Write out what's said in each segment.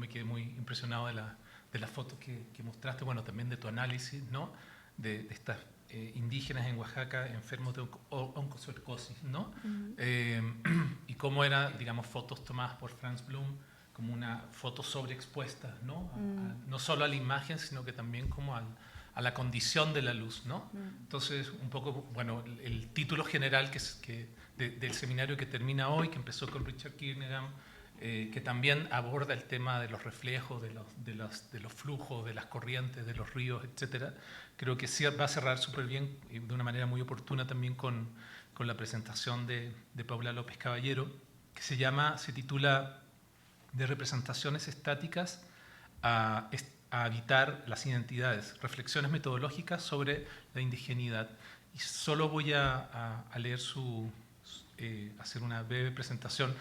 me quedé muy impresionado de la foto que mostraste, bueno, también de tu análisis, ¿no? De estas indígenas en Oaxaca enfermos de oncocercosis, ¿no? Y cómo eran, digamos, fotos tomadas por Franz Blum como una foto sobreexpuesta, ¿no? No solo a la imagen, sino que también como a la condición de la luz, ¿no? Entonces, un poco, bueno, el título general del seminario que termina hoy, que empezó con Richard Kierkegaard, que también aborda el tema de los reflejos, de los flujos, de las corrientes, de los ríos, etcétera. Creo que sí va a cerrar súper bien y de una manera muy oportuna también con la presentación de Paula López Caballero, que se titula De representaciones estáticas a habitar las identidades, reflexiones metodológicas sobre la indigeneidad. Y solo voy a leer hacer una breve presentación.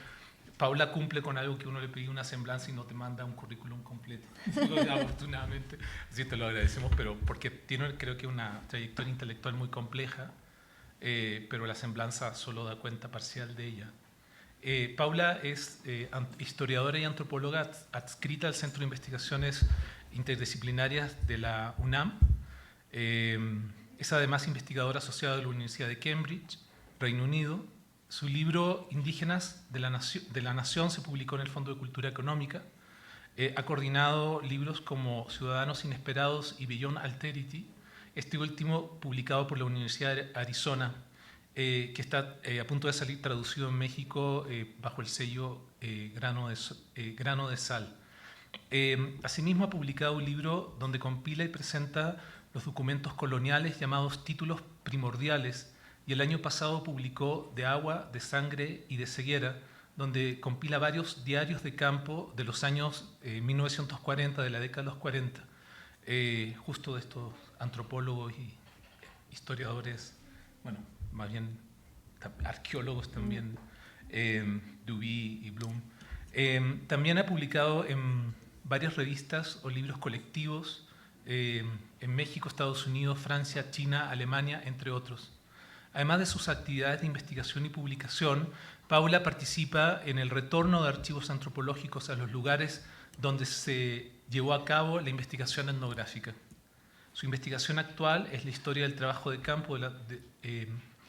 Paula cumple con algo que uno le pide una semblanza y no te manda un currículum completo, afortunadamente, así te lo agradecemos, pero porque tiene, creo que, una trayectoria intelectual muy compleja, pero la semblanza solo da cuenta parcial de ella. Paula es historiadora y antropóloga adscrita al Centro de Investigaciones Interdisciplinarias de la UNAM. Es además investigadora asociada de la Universidad de Cambridge, Reino Unido. Su libro Indígenas de la Nación se publicó en el Fondo de Cultura Económica. Ha coordinado libros como Ciudadanos Inesperados y Beyond Alterity, este último publicado por la Universidad de Arizona, que está a punto de salir traducido en México bajo el sello Grano de Sal. Asimismo ha publicado un libro donde compila y presenta los documentos coloniales llamados Títulos Primordiales, y el año pasado publicó De agua, de sangre y de ceguera, donde compila varios diarios de campo de los años 1940, de la década de los 40, justo de estos antropólogos y historiadores, bueno, más bien arqueólogos también, Duby y Blum. También ha publicado en varias revistas o libros colectivos en México, Estados Unidos, Francia, China, Alemania, entre otros. Además de sus actividades de investigación y publicación, Paula participa en el retorno de archivos antropológicos a los lugares donde se llevó a cabo la investigación etnográfica. Su investigación actual es la historia del trabajo de campo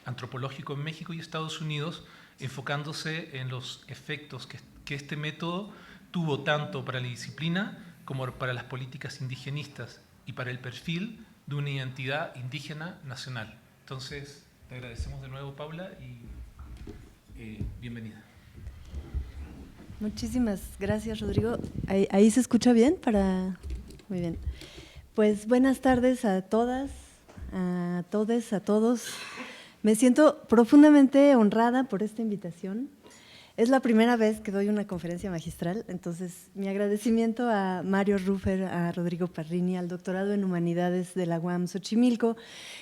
antropológico en México y Estados Unidos, enfocándose en los efectos que este método tuvo tanto para la disciplina como para las políticas indigenistas y para el perfil de una identidad indígena nacional. Entonces, te agradecemos de nuevo, Paula, y bienvenida. Muchísimas gracias, Rodrigo. ¿Ahí se escucha bien? Muy bien. Pues buenas tardes a todas, a todes, a todos. Me siento profundamente honrada por esta invitación. Es la primera vez que doy una conferencia magistral, entonces mi agradecimiento a Mario Rufer, a Rodrigo Parrini, al doctorado en Humanidades de la UAM Xochimilco,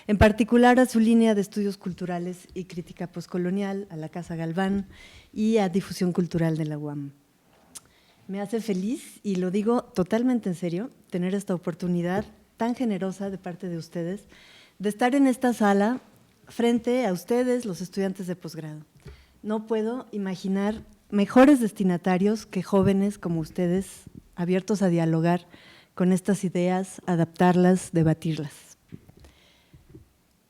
en particular a su línea de estudios culturales y crítica postcolonial, a la Casa Galván y a Difusión Cultural de la UAM. Me hace feliz, y lo digo totalmente en serio, tener esta oportunidad tan generosa de parte de ustedes de estar en esta sala frente a ustedes, los estudiantes de posgrado. No puedo imaginar mejores destinatarios que jóvenes como ustedes, abiertos a dialogar con estas ideas, adaptarlas, debatirlas.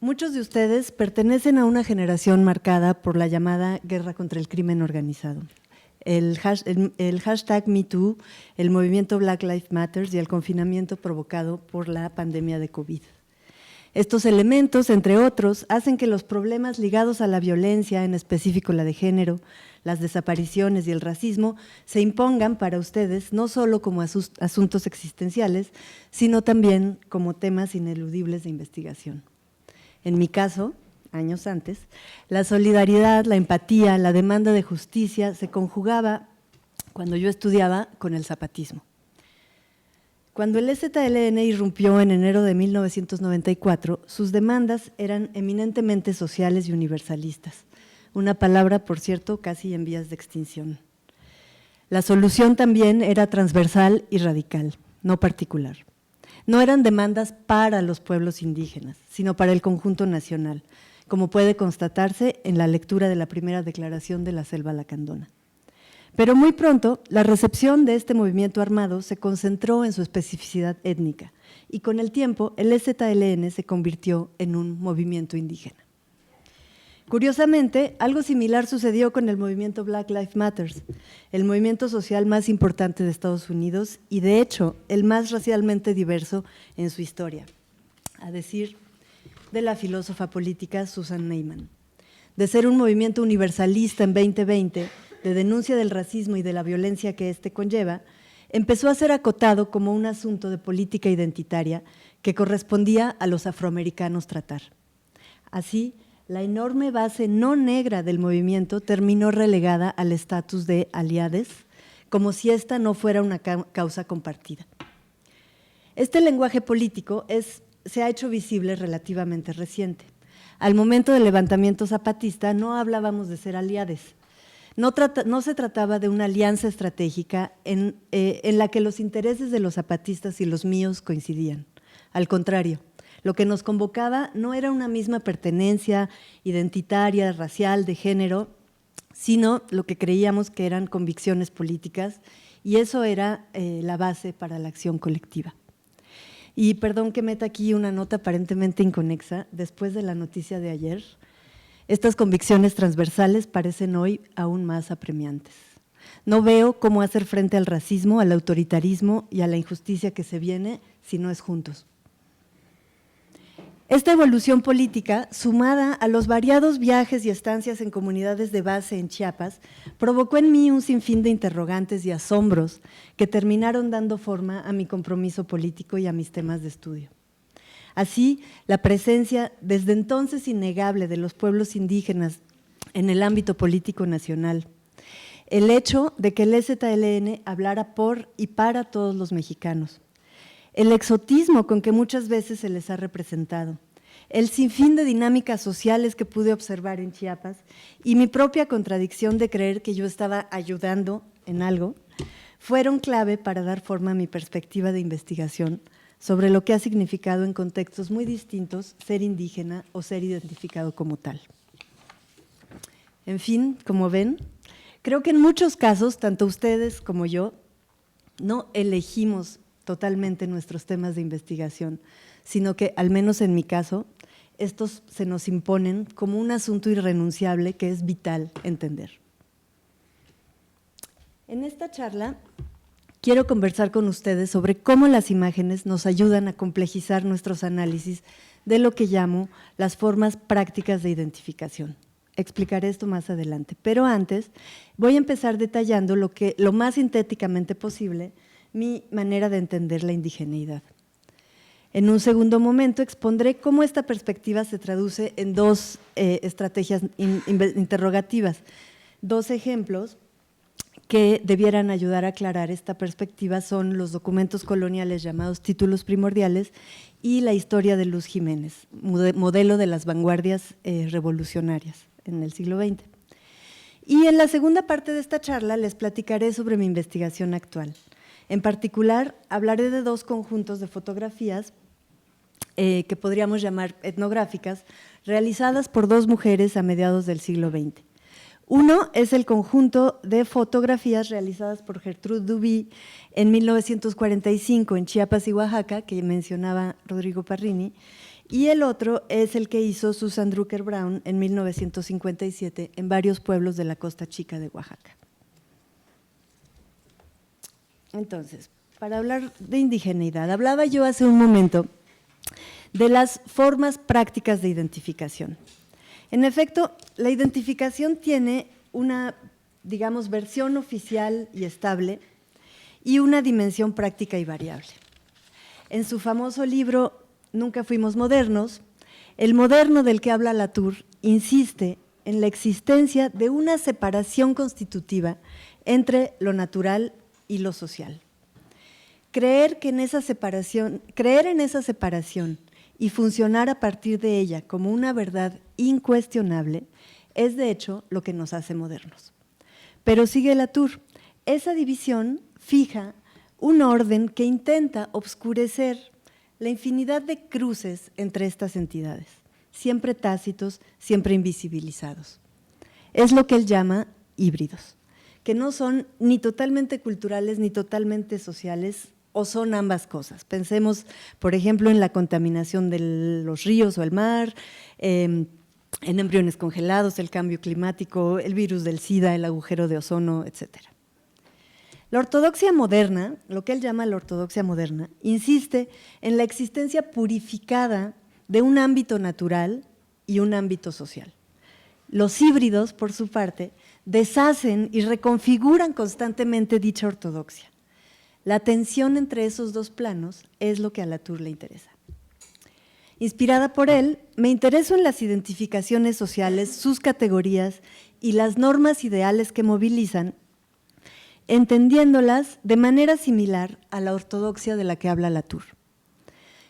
Muchos de ustedes pertenecen a una generación marcada por la llamada guerra contra el crimen organizado. El hashtag #MeToo, el movimiento Black Lives Matter y el confinamiento provocado por la pandemia de COVID. Estos elementos, entre otros, hacen que los problemas ligados a la violencia, en específico la de género, las desapariciones y el racismo, se impongan para ustedes no solo como asuntos existenciales, sino también como temas ineludibles de investigación. En mi caso, años antes, la solidaridad, la empatía, la demanda de justicia se conjugaba, cuando yo estudiaba, con el zapatismo. Cuando el EZLN irrumpió en enero de 1994, sus demandas eran eminentemente sociales y universalistas, una palabra, por cierto, casi en vías de extinción. La solución también era transversal y radical, no particular. No eran demandas para los pueblos indígenas, sino para el conjunto nacional, como puede constatarse en la lectura de la primera declaración de la Selva Lacandona. Pero muy pronto, la recepción de este movimiento armado se concentró en su especificidad étnica y con el tiempo el EZLN se convirtió en un movimiento indígena. Curiosamente, algo similar sucedió con el movimiento Black Lives Matter, el movimiento social más importante de Estados Unidos y, de hecho, el más racialmente diverso en su historia, a decir de la filósofa política Susan Neiman. De ser un movimiento universalista en 2020, de denuncia del racismo y de la violencia que éste conlleva, empezó a ser acotado como un asunto de política identitaria que correspondía a los afroamericanos tratar. Así, la enorme base no negra del movimiento terminó relegada al estatus de aliades, como si esta no fuera una causa compartida. Este lenguaje político se ha hecho visible relativamente reciente. Al momento del levantamiento zapatista no hablábamos de ser aliades. No se trataba de una alianza estratégica en la que los intereses de los zapatistas y los míos coincidían. Al contrario, lo que nos convocaba no era una misma pertenencia identitaria, racial, de género, sino lo que creíamos que eran convicciones políticas, y eso era la base para la acción colectiva. Y perdón que meta aquí una nota aparentemente inconexa, después de la noticia de ayer, estas convicciones transversales parecen hoy aún más apremiantes. No veo cómo hacer frente al racismo, al autoritarismo y a la injusticia que se viene si no es juntos. Esta evolución política, sumada a los variados viajes y estancias en comunidades de base en Chiapas, provocó en mí un sinfín de interrogantes y asombros que terminaron dando forma a mi compromiso político y a mis temas de estudio. Así, la presencia desde entonces innegable de los pueblos indígenas en el ámbito político nacional, el hecho de que el EZLN hablara por y para todos los mexicanos, el exotismo con que muchas veces se les ha representado, el sinfín de dinámicas sociales que pude observar en Chiapas y mi propia contradicción de creer que yo estaba ayudando en algo, fueron clave para dar forma a mi perspectiva de investigación sobre lo que ha significado en contextos muy distintos ser indígena o ser identificado como tal. En fin, como ven, creo que en muchos casos, tanto ustedes como yo, no elegimos totalmente nuestros temas de investigación, sino que, al menos en mi caso, estos se nos imponen como un asunto irrenunciable que es vital entender. En esta charla quiero conversar con ustedes sobre cómo las imágenes nos ayudan a complejizar nuestros análisis de lo que llamo las formas prácticas de identificación. Explicaré esto más adelante, pero antes voy a empezar detallando lo más sintéticamente posible mi manera de entender la indigeneidad. En un segundo momento expondré cómo esta perspectiva se traduce en dos estrategias interrogativas, dos ejemplos que debieran ayudar a aclarar esta perspectiva son los documentos coloniales llamados títulos primordiales y la historia de Luz Jiménez, modelo de las vanguardias revolucionarias en el siglo XX. Y en la segunda parte de esta charla les platicaré sobre mi investigación actual. En particular, hablaré de dos conjuntos de fotografías que podríamos llamar etnográficas, realizadas por dos mujeres a mediados del siglo XX. Uno es el conjunto de fotografías realizadas por Gertrude Duby en 1945 en Chiapas y Oaxaca, que mencionaba Rodrigo Parrini, y el otro es el que hizo Susan Drucker Brown en 1957 en varios pueblos de la Costa Chica de Oaxaca. Entonces, para hablar de indigeneidad, hablaba yo hace un momento de las formas prácticas de identificación. En efecto, la identificación tiene una, digamos, versión oficial y estable y una dimensión práctica y variable. En su famoso libro Nunca fuimos modernos, el moderno del que habla Latour insiste en la existencia de una separación constitutiva entre lo natural y lo social. Creer en esa separación y funcionar a partir de ella como una verdad incuestionable es de hecho lo que nos hace modernos. Pero sigue Latour, esa división fija un orden que intenta obscurecer la infinidad de cruces entre estas entidades, siempre tácitos, siempre invisibilizados. Es lo que él llama híbridos, que no son ni totalmente culturales ni totalmente sociales, o son ambas cosas. Pensemos, por ejemplo, en la contaminación de los ríos o el mar, en embriones congelados, el cambio climático, el virus del SIDA, el agujero de ozono, etcétera. La ortodoxia moderna, lo que él llama la ortodoxia moderna, insiste en la existencia purificada de un ámbito natural y un ámbito social. Los híbridos, por su parte, deshacen y reconfiguran constantemente dicha ortodoxia. La tensión entre esos dos planos es lo que a Latour le interesa. Inspirada por él, me intereso en las identificaciones sociales, sus categorías y las normas ideales que movilizan, entendiéndolas de manera similar a la ortodoxia de la que habla Latour.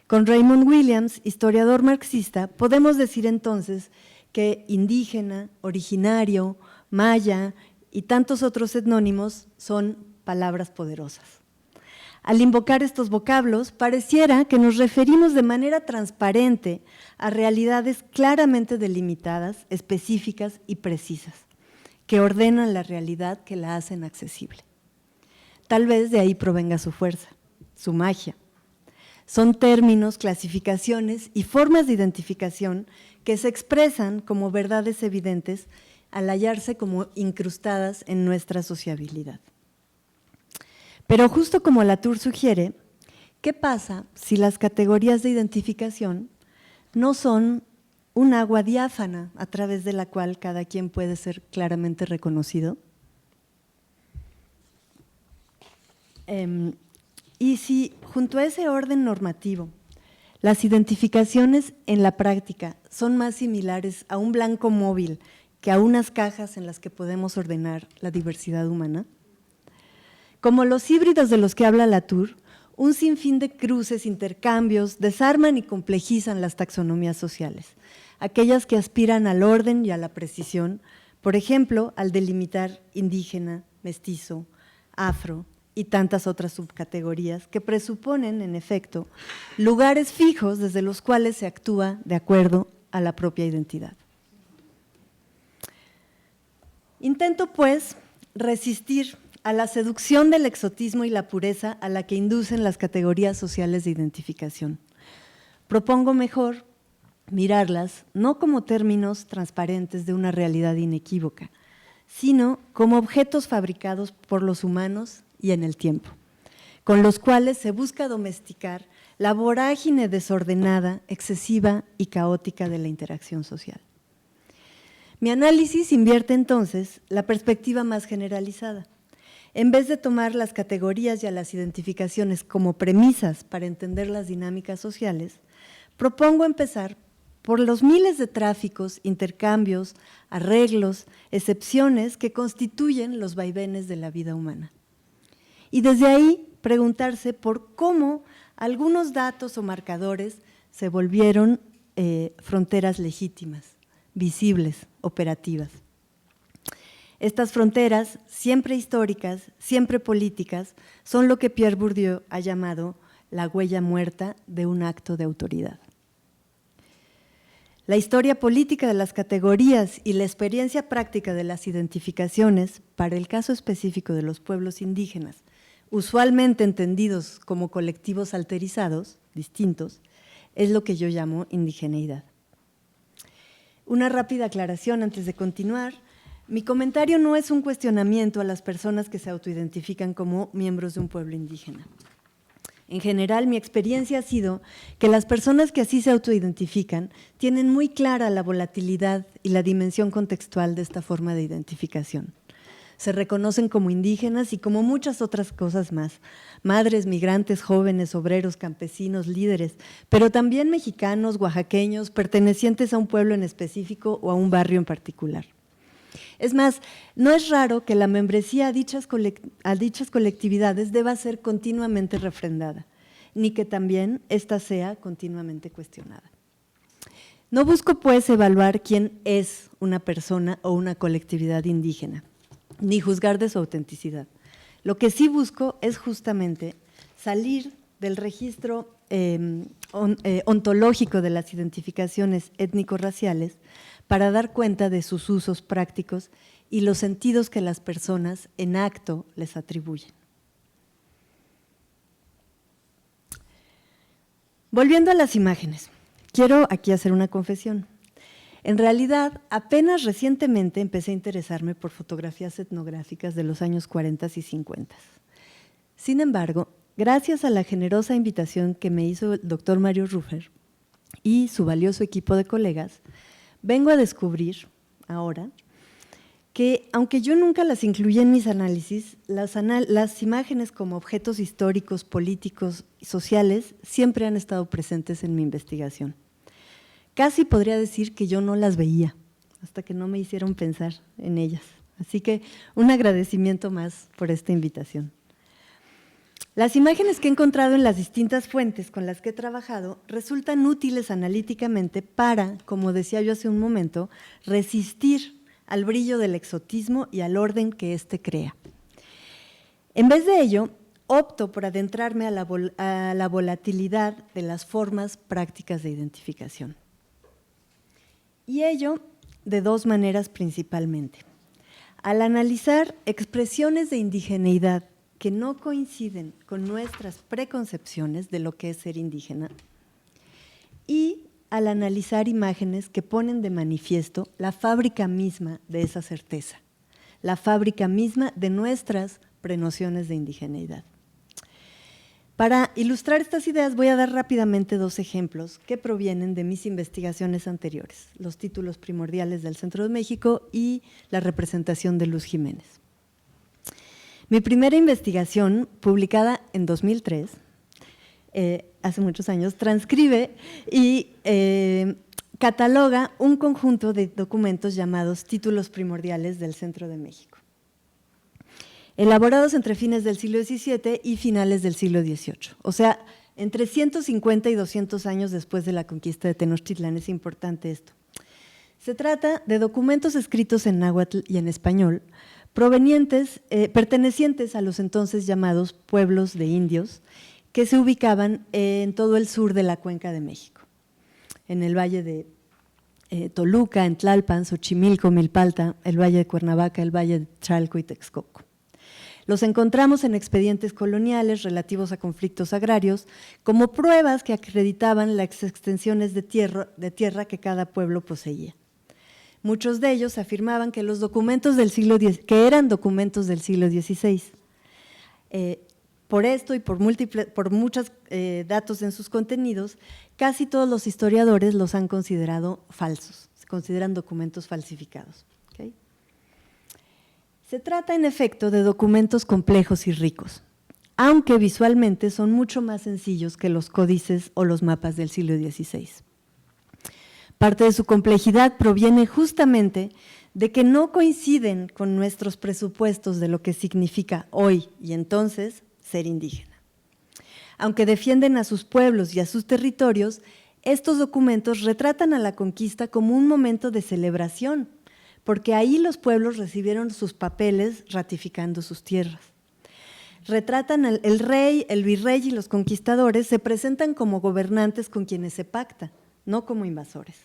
Con Raymond Williams, historiador marxista, podemos decir entonces que indígena, originario, maya y tantos otros etnónimos son palabras poderosas. Al invocar estos vocablos, pareciera que nos referimos de manera transparente a realidades claramente delimitadas, específicas y precisas, que ordenan la realidad, que la hacen accesible. Tal vez de ahí provenga su fuerza, su magia. Son términos, clasificaciones y formas de identificación que se expresan como verdades evidentes al hallarse como incrustadas en nuestra sociabilidad. Pero justo como Latour sugiere, ¿qué pasa si las categorías de identificación no son un agua diáfana a través de la cual cada quien puede ser claramente reconocido? Y si junto a ese orden normativo, las identificaciones en la práctica son más similares a un blanco móvil que a unas cajas en las que podemos ordenar la diversidad humana. Como los híbridos de los que habla Latour, un sinfín de cruces, intercambios, desarman y complejizan las taxonomías sociales, aquellas que aspiran al orden y a la precisión, por ejemplo, al delimitar indígena, mestizo, afro y tantas otras subcategorías que presuponen, en efecto, lugares fijos desde los cuales se actúa de acuerdo a la propia identidad. Intento, pues, resistir a la seducción del exotismo y la pureza a la que inducen las categorías sociales de identificación. Propongo mejor mirarlas no como términos transparentes de una realidad inequívoca, sino como objetos fabricados por los humanos y en el tiempo, con los cuales se busca domesticar la vorágine desordenada, excesiva y caótica de la interacción social. Mi análisis invierte entonces la perspectiva más generalizada. En vez de tomar las categorías y a las identificaciones como premisas para entender las dinámicas sociales, propongo empezar por los miles de tráficos, intercambios, arreglos, excepciones que constituyen los vaivenes de la vida humana. Y desde ahí preguntarse por cómo algunos datos o marcadores se volvieron fronteras legítimas, visibles, operativas. Estas fronteras, siempre históricas, siempre políticas, son lo que Pierre Bourdieu ha llamado la huella muerta de un acto de autoridad. La historia política de las categorías y la experiencia práctica de las identificaciones, para el caso específico de los pueblos indígenas, usualmente entendidos como colectivos alterizados, distintos, es lo que yo llamo indigeneidad. Una rápida aclaración antes de continuar. Mi comentario no es un cuestionamiento a las personas que se autoidentifican como miembros de un pueblo indígena. En general, mi experiencia ha sido que las personas que así se autoidentifican tienen muy clara la volatilidad y la dimensión contextual de esta forma de identificación. Se reconocen como indígenas y como muchas otras cosas más, madres, migrantes, jóvenes, obreros, campesinos, líderes, pero también mexicanos, oaxaqueños, pertenecientes a un pueblo en específico o a un barrio en particular. Es más, no es raro que la membresía a dichas colectividades deba ser continuamente refrendada, ni que también ésta sea continuamente cuestionada. No busco, pues, evaluar quién es una persona o una colectividad indígena, ni juzgar de su autenticidad. Lo que sí busco es justamente salir del registro ontológico de las identificaciones étnico-raciales para dar cuenta de sus usos prácticos y los sentidos que las personas en acto les atribuyen. Volviendo a las imágenes, quiero aquí hacer una confesión. En realidad, apenas recientemente empecé a interesarme por fotografías etnográficas de los años 40 y 50. Sin embargo, gracias a la generosa invitación que me hizo el doctor Mario Rufer y su valioso equipo de colegas, vengo a descubrir ahora que, aunque yo nunca las incluí en mis análisis, las imágenes como objetos históricos, políticos y sociales siempre han estado presentes en mi investigación. Casi podría decir que yo no las veía, hasta que no me hicieron pensar en ellas. Así que un agradecimiento más por esta invitación. Las imágenes que he encontrado en las distintas fuentes con las que he trabajado resultan útiles analíticamente para, como decía yo hace un momento, resistir al brillo del exotismo y al orden que éste crea. En vez de ello, opto por adentrarme a la volatilidad de las formas prácticas de identificación. Y ello de dos maneras principalmente. Al analizar expresiones de indigeneidad que no coinciden con nuestras preconcepciones de lo que es ser indígena, y al analizar imágenes que ponen de manifiesto la fábrica misma de esa certeza, la fábrica misma de nuestras prenociones de indigeneidad. Para ilustrar estas ideas voy a dar rápidamente dos ejemplos que provienen de mis investigaciones anteriores, los títulos primordiales del Centro de México y la representación de Luz Jiménez. Mi primera investigación, publicada en 2003, hace muchos años, transcribe y cataloga un conjunto de documentos llamados títulos primordiales del Centro de México, elaborados entre fines del siglo XVII y finales del siglo XVIII, o sea, entre 150 y 200 años después de la conquista de Tenochtitlán. Es importante esto. Se trata de documentos escritos en náhuatl y en español, pertenecientes a los entonces llamados pueblos de indios, que se ubicaban en todo el sur de la Cuenca de México, en el valle de Toluca, en Tlalpan, Xochimilco, Milpalta, el valle de Cuernavaca, el valle de Chalco y Texcoco. Los encontramos en expedientes coloniales relativos a conflictos agrarios como pruebas que acreditaban las extensiones de tierra que cada pueblo poseía. Muchos de ellos afirmaban que los documentos del siglo X, que eran documentos del siglo XVI. Por esto y por muchos datos en sus contenidos, casi todos los historiadores los han considerado falsos, se consideran documentos falsificados. ¿Okay? Se trata, en efecto, de documentos complejos y ricos, aunque visualmente son mucho más sencillos que los códices o los mapas del siglo XVI. Parte de su complejidad proviene justamente de que no coinciden con nuestros presupuestos de lo que significa hoy y entonces ser indígena. Aunque defienden a sus pueblos y a sus territorios, estos documentos retratan a la conquista como un momento de celebración, porque ahí los pueblos recibieron sus papeles ratificando sus tierras. Retratan el rey, el virrey y los conquistadores se presentan como gobernantes con quienes se pacta, no como invasores.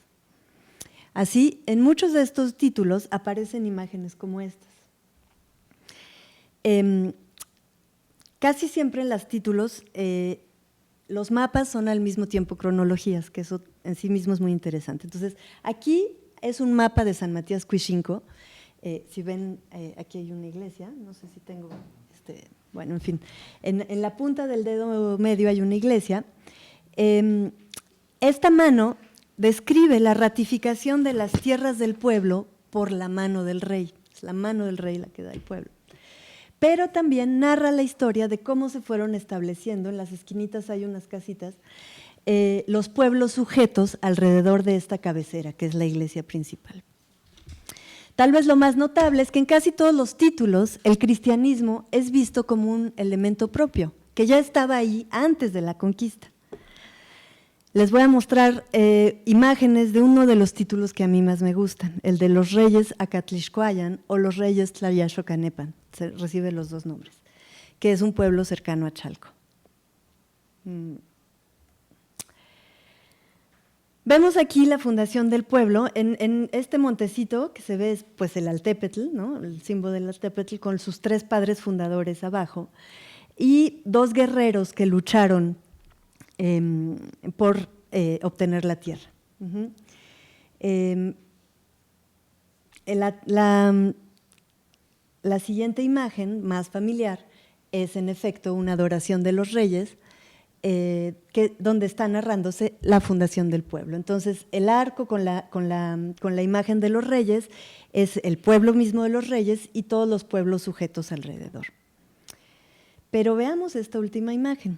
Así, en muchos de estos títulos aparecen imágenes como estas. Casi siempre en los títulos, los mapas son al mismo tiempo cronologías, que eso en sí mismo es muy interesante. Entonces, aquí es un mapa de San Matías Cuixinco. Si ven, aquí hay una iglesia, no sé si tengo, bueno, en fin, en la punta del dedo medio hay una iglesia. Esta mano describe la ratificación de las tierras del pueblo por la mano del rey. Es la mano del rey la que da el pueblo. Pero también narra la historia de cómo se fueron estableciendo, en las esquinitas hay unas casitas, los pueblos sujetos alrededor de esta cabecera, que es la iglesia principal. Tal vez lo más notable es que en casi todos los títulos el cristianismo es visto como un elemento propio, que ya estaba ahí antes de la conquista. Les voy a mostrar imágenes de uno de los títulos que a mí más me gustan, el de los reyes Acatlixcoayan o los reyes Tlayaxocanepan, se recibe los dos nombres, que es un pueblo cercano a Chalco. Vemos aquí la fundación del pueblo. En este montecito que se ve es pues el Altépetl, ¿no? El símbolo del Altépetl con sus 3 padres fundadores abajo y 2 guerreros que lucharon por obtener la tierra. Uh-huh. La siguiente imagen, más familiar, es en efecto una adoración de los reyes, donde está narrándose la fundación del pueblo. Entonces, el arco con la imagen de los reyes es el pueblo mismo de los reyes y todos los pueblos sujetos alrededor. Pero veamos esta última imagen.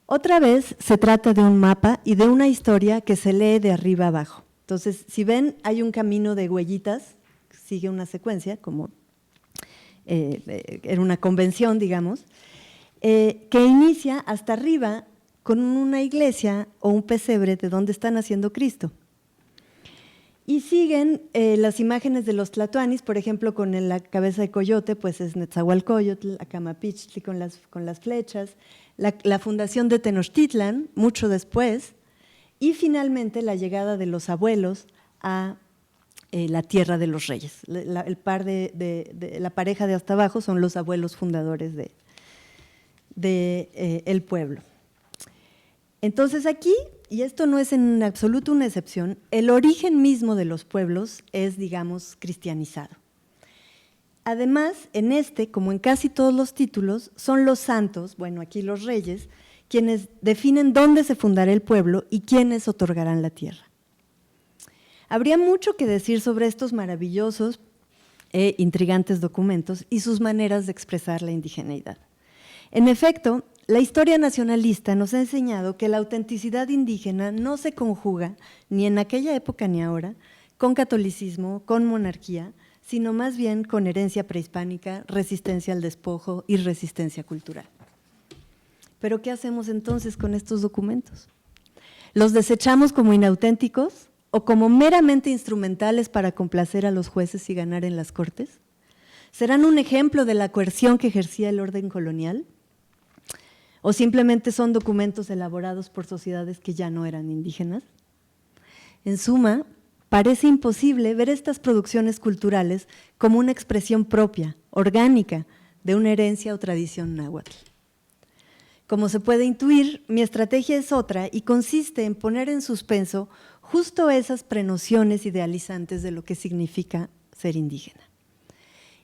Otra vez se trata de un mapa y de una historia que se lee de arriba abajo. Entonces, si ven, hay un camino de huellitas, sigue una secuencia, como en una convención, digamos, que inicia hasta arriba con una iglesia o un pesebre de donde está naciendo Cristo. Y siguen las imágenes de los tlatoanis, por ejemplo, con la cabeza de coyote, pues es Netzahualcoyotl, Acamapichtli con las flechas, la fundación de Tenochtitlan, mucho después, y finalmente la llegada de los abuelos a la tierra de los reyes. La pareja de hasta abajo son los abuelos fundadores el pueblo. Entonces aquí, y esto no es en absoluto una excepción, el origen mismo de los pueblos es, digamos, cristianizado. Además, en este, como en casi todos los títulos, son los santos, bueno, aquí los reyes, quienes definen dónde se fundará el pueblo y quiénes otorgarán la tierra. Habría mucho que decir sobre estos maravillosos e intrigantes documentos y sus maneras de expresar la indigeneidad. En efecto, la historia nacionalista nos ha enseñado que la autenticidad indígena no se conjuga, ni en aquella época ni ahora, con catolicismo, con monarquía, sino más bien con herencia prehispánica, resistencia al despojo y resistencia cultural. ¿Pero qué hacemos entonces con estos documentos? ¿Los desechamos como inauténticos o como meramente instrumentales para complacer a los jueces y ganar en las cortes? ¿Serán un ejemplo de la coerción que ejercía el orden colonial? ¿O simplemente son documentos elaborados por sociedades que ya no eran indígenas? En suma, parece imposible ver estas producciones culturales como una expresión propia, orgánica, de una herencia o tradición náhuatl. Como se puede intuir, mi estrategia es otra y consiste en poner en suspenso justo esas prenociones idealizantes de lo que significa ser indígena.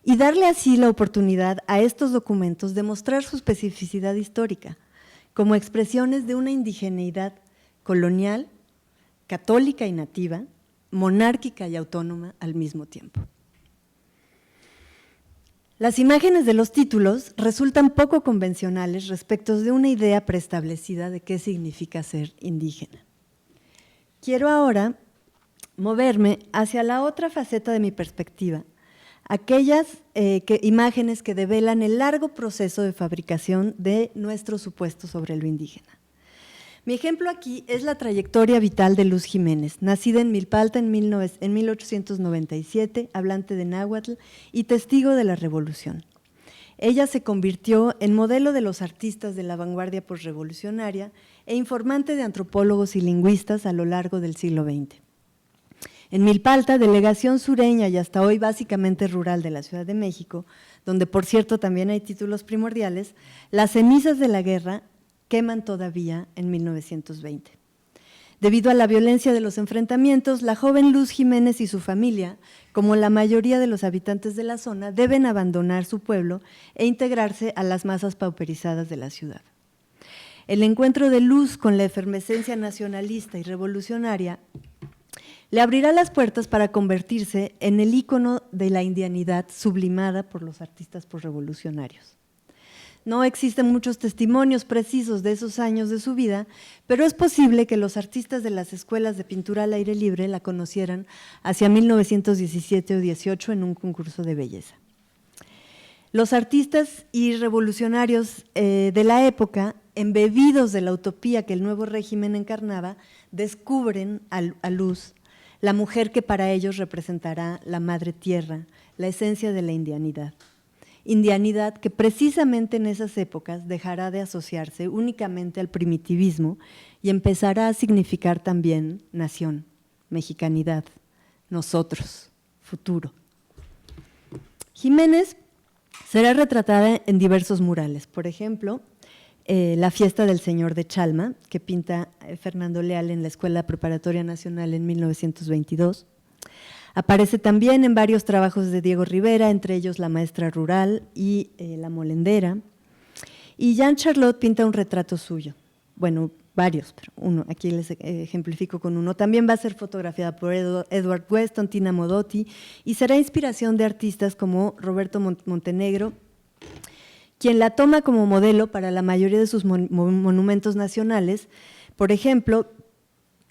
Y darle así la oportunidad a estos documentos de mostrar su especificidad histórica, como expresiones de una indigeneidad colonial, católica y nativa, monárquica y autónoma al mismo tiempo. Las imágenes de los títulos resultan poco convencionales respecto de una idea preestablecida de qué significa ser indígena. Quiero ahora moverme hacia la otra faceta de mi perspectiva, aquellas imágenes que develan el largo proceso de fabricación de nuestro supuesto sobre lo indígena. Mi ejemplo aquí es la trayectoria vital de Luz Jiménez, nacida en Milpalta en 1897, hablante de náhuatl y testigo de la Revolución. Ella se convirtió en modelo de los artistas de la vanguardia posrevolucionaria e informante de antropólogos y lingüistas a lo largo del siglo XX. En Milpalta, delegación sureña y hasta hoy básicamente rural de la Ciudad de México, donde por cierto también hay títulos primordiales, las cenizas de la guerra queman todavía en 1920. Debido a la violencia de los enfrentamientos, la joven Luz Jiménez y su familia, como la mayoría de los habitantes de la zona, deben abandonar su pueblo e integrarse a las masas pauperizadas de la ciudad. El encuentro de Luz con la efervescencia nacionalista y revolucionaria le abrirá las puertas para convertirse en el ícono de la indianidad sublimada por los artistas posrevolucionarios. No existen muchos testimonios precisos de esos años de su vida, pero es posible que los artistas de las escuelas de pintura al aire libre la conocieran hacia 1917 o 18 en un concurso de belleza. Los artistas y revolucionarios de la época, embebidos de la utopía que el nuevo régimen encarnaba, descubren a Luz, la mujer que para ellos representará la madre tierra, la esencia de la indianidad. indianidad que precisamente en esas épocas dejará de asociarse únicamente al primitivismo y empezará a significar también nación, mexicanidad, nosotros, futuro. Jiménez será retratada en diversos murales, por ejemplo, la fiesta del Señor de Chalma, que pinta Fernando Leal en la Escuela Preparatoria Nacional en 1922. Aparece también en varios trabajos de Diego Rivera, entre ellos La Maestra Rural y La Molendera. Y Jean Charlotte pinta un retrato suyo, bueno, varios, pero uno, aquí les ejemplifico con uno. También va a ser fotografiada por Edward Weston, Tina Modotti, y será inspiración de artistas como Roberto Montenegro, quien la toma como modelo para la mayoría de sus monumentos nacionales, por ejemplo,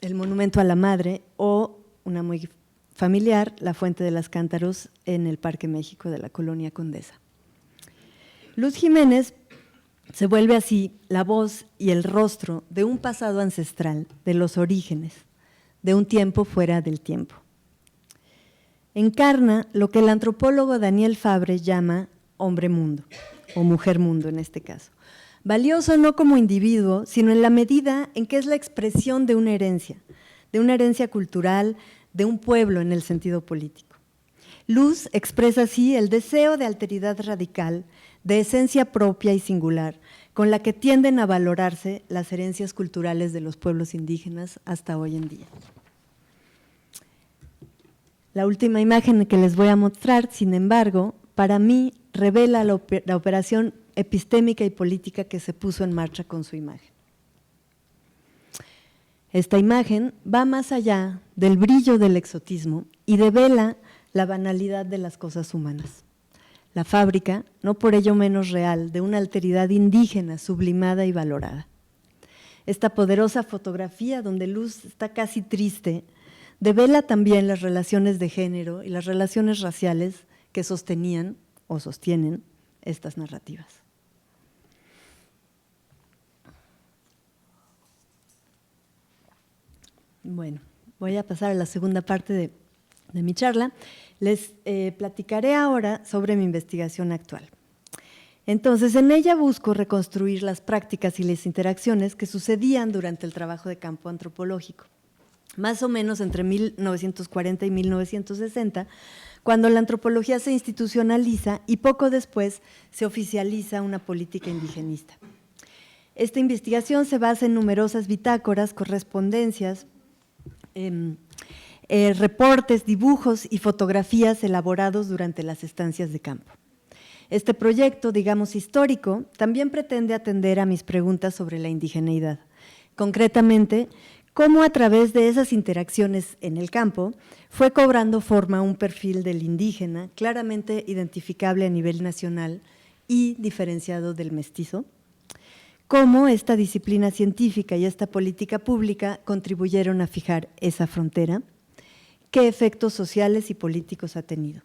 el Monumento a la Madre o una muy familiar, la Fuente de las Cántaros en el Parque México de la Colonia Condesa. Luz Jiménez se vuelve así la voz y el rostro de un pasado ancestral, de los orígenes, de un tiempo fuera del tiempo. Encarna lo que el antropólogo Daniel Fabre llama hombre mundo, o mujer mundo en este caso. Valioso no como individuo, sino en la medida en que es la expresión de una herencia cultural, de un pueblo en el sentido político. Luz expresa así el deseo de alteridad radical, de esencia propia y singular, con la que tienden a valorarse las herencias culturales de los pueblos indígenas hasta hoy en día. La última imagen que les voy a mostrar, sin embargo, para mí revela la operación epistémica y política que se puso en marcha con su imagen. Esta imagen va más allá del brillo del exotismo y devela la banalidad de las cosas humanas. La fábrica, no por ello menos real, de una alteridad indígena sublimada y valorada. Esta poderosa fotografía, donde Luz está casi triste, devela también las relaciones de género y las relaciones raciales que sostenían o sostienen estas narrativas. Bueno, voy a pasar a la segunda parte de mi charla. Les platicaré ahora sobre mi investigación actual. Entonces, en ella busco reconstruir las prácticas y las interacciones que sucedían durante el trabajo de campo antropológico, más o menos entre 1940 y 1960, cuando la antropología se institucionaliza y poco después se oficializa una política indigenista. Esta investigación se basa en numerosas bitácoras, correspondencias, reportes, dibujos y fotografías elaborados durante las estancias de campo. Este proyecto, digamos histórico, también pretende atender a mis preguntas sobre la indigeneidad. Concretamente, cómo a través de esas interacciones en el campo fue cobrando forma un perfil del indígena claramente identificable a nivel nacional y diferenciado del mestizo, cómo esta disciplina científica y esta política pública contribuyeron a fijar esa frontera, qué efectos sociales y políticos ha tenido.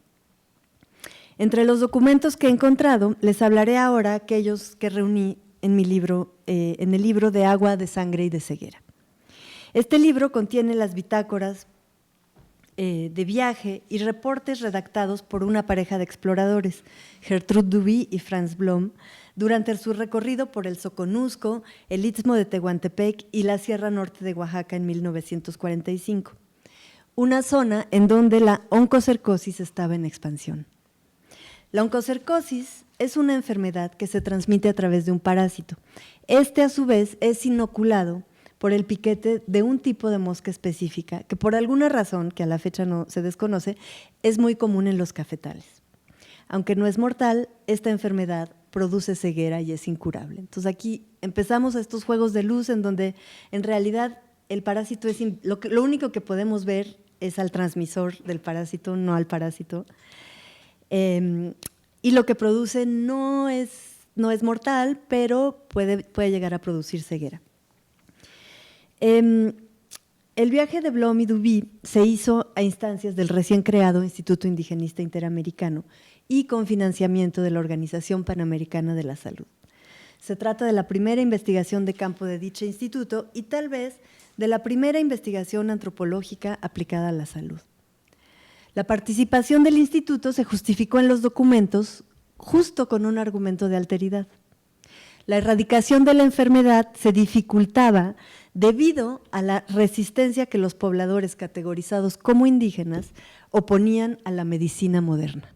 Entre los documentos que he encontrado, les hablaré ahora aquellos que reuní en mi libro, en el libro de Agua, de Sangre y de Ceguera. Este libro contiene las bitácoras de viaje y reportes redactados por una pareja de exploradores, Gertrude Duby y Franz Blom, durante su recorrido por el Soconusco, el Istmo de Tehuantepec y la Sierra Norte de Oaxaca en 1945, una zona en donde la oncocercosis estaba en expansión. La oncocercosis es una enfermedad que se transmite a través de un parásito. Este, a su vez, es inoculado por el piquete de un tipo de mosca específica que, por alguna razón que a la fecha no se desconoce, es muy común en los cafetales. Aunque no es mortal, esta enfermedad produce ceguera y es incurable. Entonces aquí empezamos a estos juegos de luz en donde en realidad el parásito es lo único que podemos ver es al transmisor del parásito, no al parásito. Y lo que produce no es mortal, pero puede llegar a producir ceguera. El viaje de Blom y Duby se hizo a instancias del recién creado Instituto Indigenista Interamericano y con financiamiento de la Organización Panamericana de la Salud. Se trata de la primera investigación de campo de dicho instituto y tal vez de la primera investigación antropológica aplicada a la salud. La participación del instituto se justificó en los documentos justo con un argumento de alteridad. La erradicación de la enfermedad se dificultaba debido a la resistencia que los pobladores categorizados como indígenas oponían a la medicina moderna.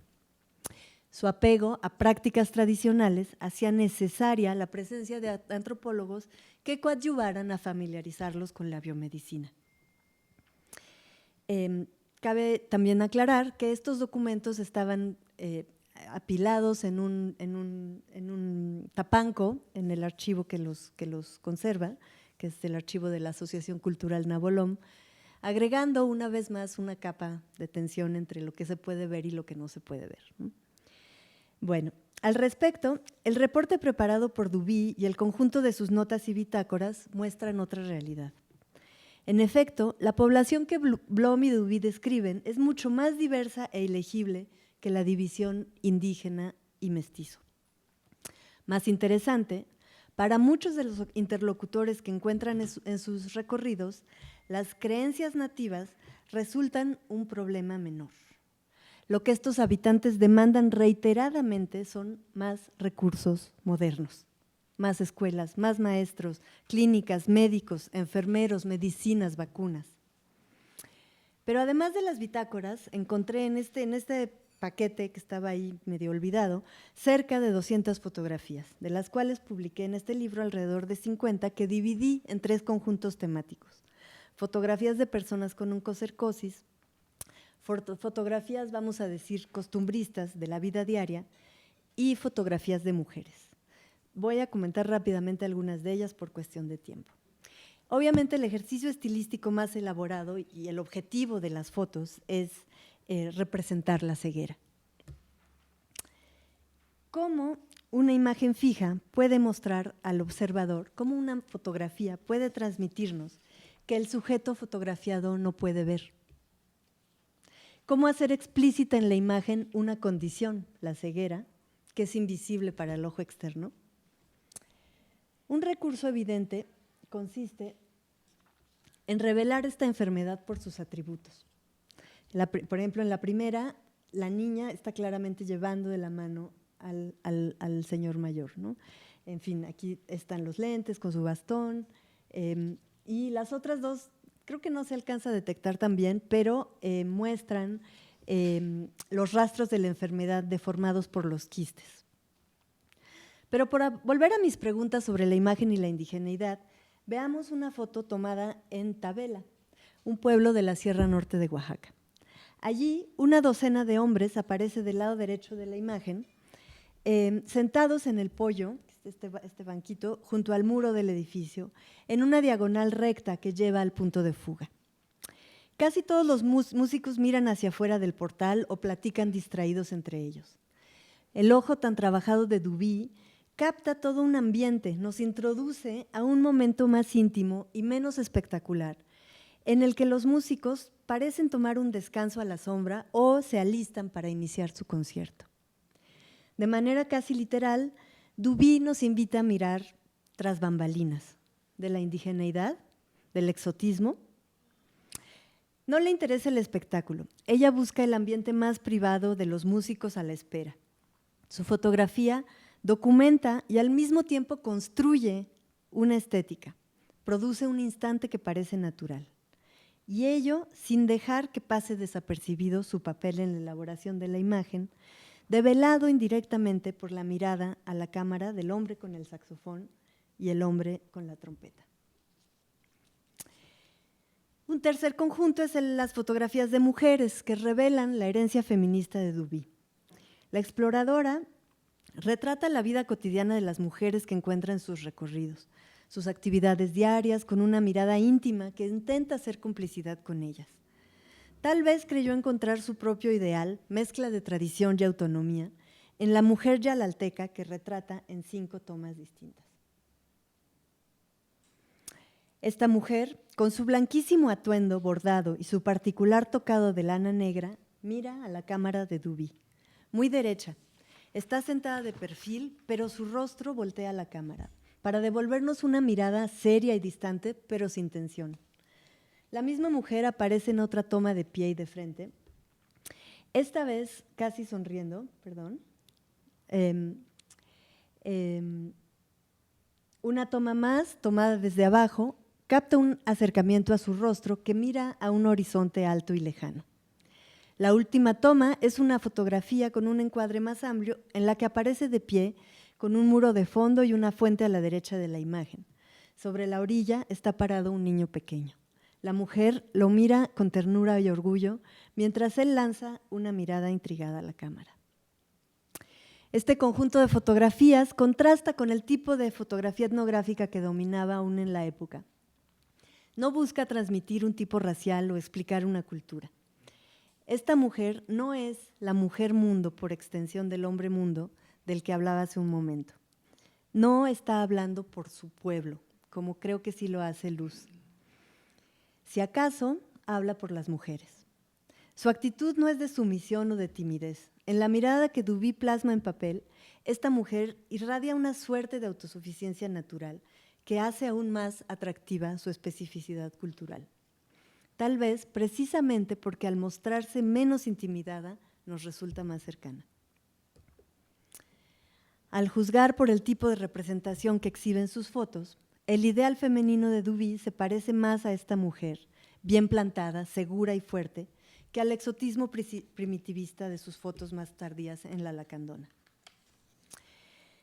Su apego a prácticas tradicionales hacía necesaria la presencia de antropólogos que coadyuvaran a familiarizarlos con la biomedicina. Cabe también aclarar que estos documentos estaban apilados en un tapanco, en el archivo que los conserva, que es el archivo de la Asociación Cultural Nabolom, agregando una vez más una capa de tensión entre lo que se puede ver y lo que no se puede ver, ¿no? Bueno, al respecto, el reporte preparado por Duby y el conjunto de sus notas y bitácoras muestran otra realidad. En efecto, la población que Blom y Duby describen es mucho más diversa e ilegible que la división indígena y mestizo. Más interesante, para muchos de los interlocutores que encuentran en sus recorridos, las creencias nativas resultan un problema menor. Lo que estos habitantes demandan reiteradamente son más recursos modernos, más escuelas, más maestros, clínicas, médicos, enfermeros, medicinas, vacunas. Pero además de las bitácoras, encontré en este paquete que estaba ahí medio olvidado, cerca de 200 fotografías, de las cuales publiqué en este libro alrededor de 50 que dividí en 3 conjuntos temáticos. Fotografías de personas con oncocercosis, fotografías, vamos a decir, costumbristas de la vida diaria y fotografías de mujeres. Voy a comentar rápidamente algunas de ellas por cuestión de tiempo. Obviamente el ejercicio estilístico más elaborado y el objetivo de las fotos es representar la ceguera. ¿Cómo una imagen fija puede mostrar al observador, cómo una fotografía puede transmitirnos que el sujeto fotografiado no puede ver? ¿Cómo hacer explícita en la imagen una condición, la ceguera, que es invisible para el ojo externo? Un recurso evidente consiste en revelar esta enfermedad por sus atributos. Por ejemplo, en la primera, la niña está claramente llevando de la mano al señor mayor, ¿no? En fin, aquí están los lentes con su bastón, y las otras dos creo que no se alcanza a detectar tan bien, pero muestran los rastros de la enfermedad deformados por los quistes. Pero por volver a mis preguntas sobre la imagen y la indigeneidad, veamos una foto tomada en Tabela, un pueblo de la Sierra Norte de Oaxaca. Allí, una docena de hombres aparece del lado derecho de la imagen, sentados en el poyo, este banquito, junto al muro del edificio, en una diagonal recta que lleva al punto de fuga. Casi todos los músicos miran hacia afuera del portal o platican distraídos entre ellos. El ojo tan trabajado de Duby capta todo un ambiente, nos introduce a un momento más íntimo y menos espectacular, en el que los músicos parecen tomar un descanso a la sombra o se alistan para iniciar su concierto. De manera casi literal, Duby nos invita a mirar tras bambalinas de la indigeneidad, del exotismo. No le interesa el espectáculo, ella busca el ambiente más privado de los músicos a la espera. Su fotografía documenta y al mismo tiempo construye una estética, produce un instante que parece natural. Y ello sin dejar que pase desapercibido su papel en la elaboración de la imagen, develado indirectamente por la mirada a la cámara del hombre con el saxofón y el hombre con la trompeta. Un tercer conjunto es las fotografías de mujeres que revelan la herencia feminista de Duby. La exploradora retrata la vida cotidiana de las mujeres que encuentra en sus recorridos, sus actividades diarias con una mirada íntima que intenta hacer complicidad con ellas. Tal vez creyó encontrar su propio ideal, mezcla de tradición y autonomía, en la mujer yalalteca que retrata en 5 tomas distintas. Esta mujer, con su blanquísimo atuendo bordado y su particular tocado de lana negra, mira a la cámara de Duby. Muy derecha, está sentada de perfil, pero su rostro voltea a la cámara, para devolvernos una mirada seria y distante, pero sin tensión. La misma mujer aparece en otra toma de pie y de frente, esta vez casi sonriendo, Una toma más, tomada desde abajo, capta un acercamiento a su rostro que mira a un horizonte alto y lejano. La última toma es una fotografía con un encuadre más amplio en la que aparece de pie con un muro de fondo y una fuente a la derecha de la imagen. Sobre la orilla está parado un niño pequeño. La mujer lo mira con ternura y orgullo mientras él lanza una mirada intrigada a la cámara. Este conjunto de fotografías contrasta con el tipo de fotografía etnográfica que dominaba aún en la época. No busca transmitir un tipo racial o explicar una cultura. Esta mujer no es la mujer mundo por extensión del hombre mundo del que hablaba hace un momento. No está hablando por su pueblo, como creo que sí lo hace Luz. Si acaso, habla por las mujeres. Su actitud no es de sumisión o de timidez. En la mirada que Duby plasma en papel, esta mujer irradia una suerte de autosuficiencia natural que hace aún más atractiva su especificidad cultural. Tal vez precisamente porque al mostrarse menos intimidada nos resulta más cercana. Al juzgar por el tipo de representación que exhiben sus fotos, el ideal femenino de Duby se parece más a esta mujer, bien plantada, segura y fuerte, que al exotismo primitivista de sus fotos más tardías en la Lacandona.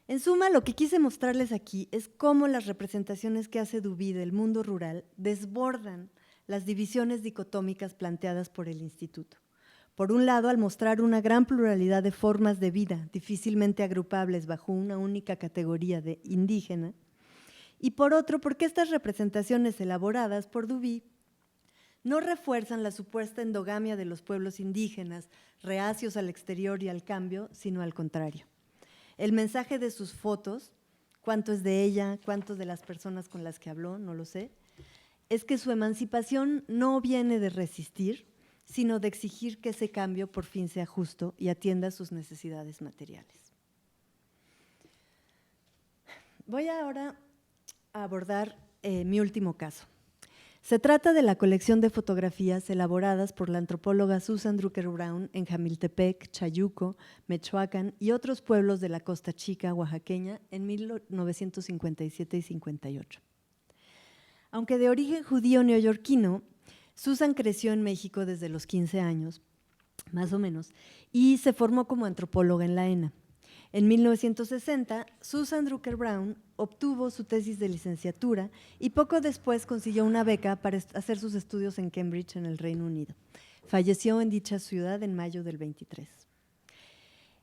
En suma, lo que quise mostrarles aquí es cómo las representaciones que hace Duby del mundo rural desbordan las divisiones dicotómicas planteadas por el Instituto. Por un lado, al mostrar una gran pluralidad de formas de vida difícilmente agrupables bajo una única categoría de indígena, y por otro, porque estas representaciones elaboradas por Duby no refuerzan la supuesta endogamia de los pueblos indígenas, reacios al exterior y al cambio, sino al contrario. El mensaje de sus fotos, cuánto es de ella, cuánto de las personas con las que habló, no lo sé, es que su emancipación no viene de resistir, sino de exigir que ese cambio por fin sea justo y atienda sus necesidades materiales. Voy ahora a abordar mi último caso. Se trata de la colección de fotografías elaboradas por la antropóloga Susan Drucker Brown en Jamiltepec, Chayuco, Mechoacán y otros pueblos de la Costa Chica oaxaqueña en 1957 y 58. Aunque de origen judío neoyorquino, Susan creció en México desde los 15 años, más o menos, y se formó como antropóloga en la ENA. En 1960, Susan Drucker Brown obtuvo su tesis de licenciatura y poco después consiguió una beca para hacer sus estudios en Cambridge, en el Reino Unido. Falleció en dicha ciudad en mayo del 23.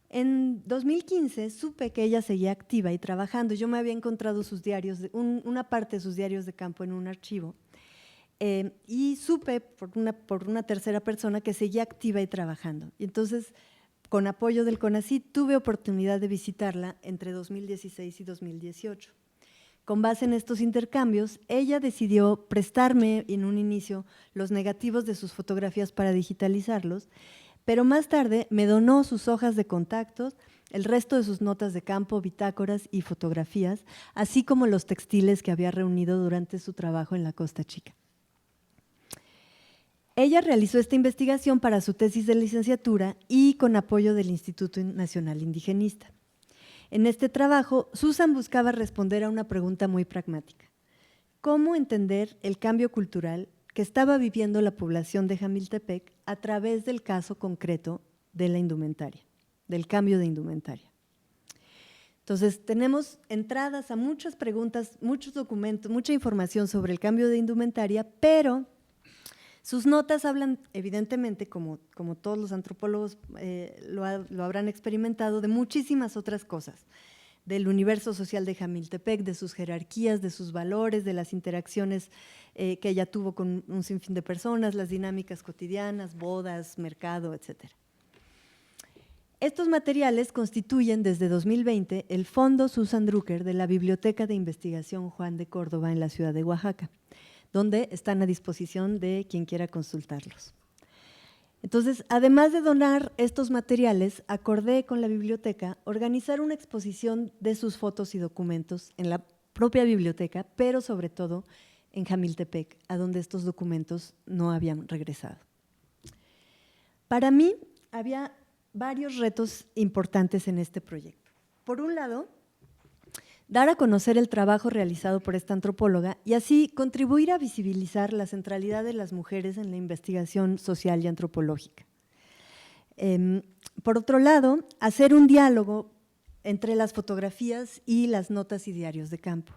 En 2015 supe que ella seguía activa y trabajando. Yo me había encontrado sus diarios, una parte de sus diarios de campo en un archivo, y supe por una tercera persona que seguía activa y trabajando. Y entonces, con apoyo del CONACYT, tuve oportunidad de visitarla entre 2016 y 2018. Con base en estos intercambios, ella decidió prestarme en un inicio los negativos de sus fotografías para digitalizarlos, pero más tarde me donó sus hojas de contactos, el resto de sus notas de campo, bitácoras y fotografías, así como los textiles que había reunido durante su trabajo en la Costa Chica. Ella realizó esta investigación para su tesis de licenciatura y con apoyo del Instituto Nacional Indigenista. En este trabajo, Susan buscaba responder a una pregunta muy pragmática: ¿cómo entender el cambio cultural que estaba viviendo la población de Jamiltepec a través del caso concreto de la indumentaria, del cambio de indumentaria? Entonces, tenemos entradas a muchas preguntas, muchos documentos, mucha información sobre el cambio de indumentaria, pero sus notas hablan, evidentemente, como todos los antropólogos lo habrán experimentado, de muchísimas otras cosas, del universo social de Jamiltepec, de sus jerarquías, de sus valores, de las interacciones que ella tuvo con un sinfín de personas, las dinámicas cotidianas, bodas, mercado, etc. Estos materiales constituyen desde 2020 el Fondo Susan Drucker de la Biblioteca de Investigación Juan de Córdoba en la ciudad de Oaxaca, donde están a disposición de quien quiera consultarlos. Entonces, además de donar estos materiales, acordé con la biblioteca organizar una exposición de sus fotos y documentos en la propia biblioteca, pero sobre todo en Jamiltepec, a donde estos documentos no habían regresado. Para mí, había varios retos importantes en este proyecto. Por un lado, dar a conocer el trabajo realizado por esta antropóloga y así contribuir a visibilizar la centralidad de las mujeres en la investigación social y antropológica. Por otro lado, hacer un diálogo entre las fotografías y las notas y diarios de campo.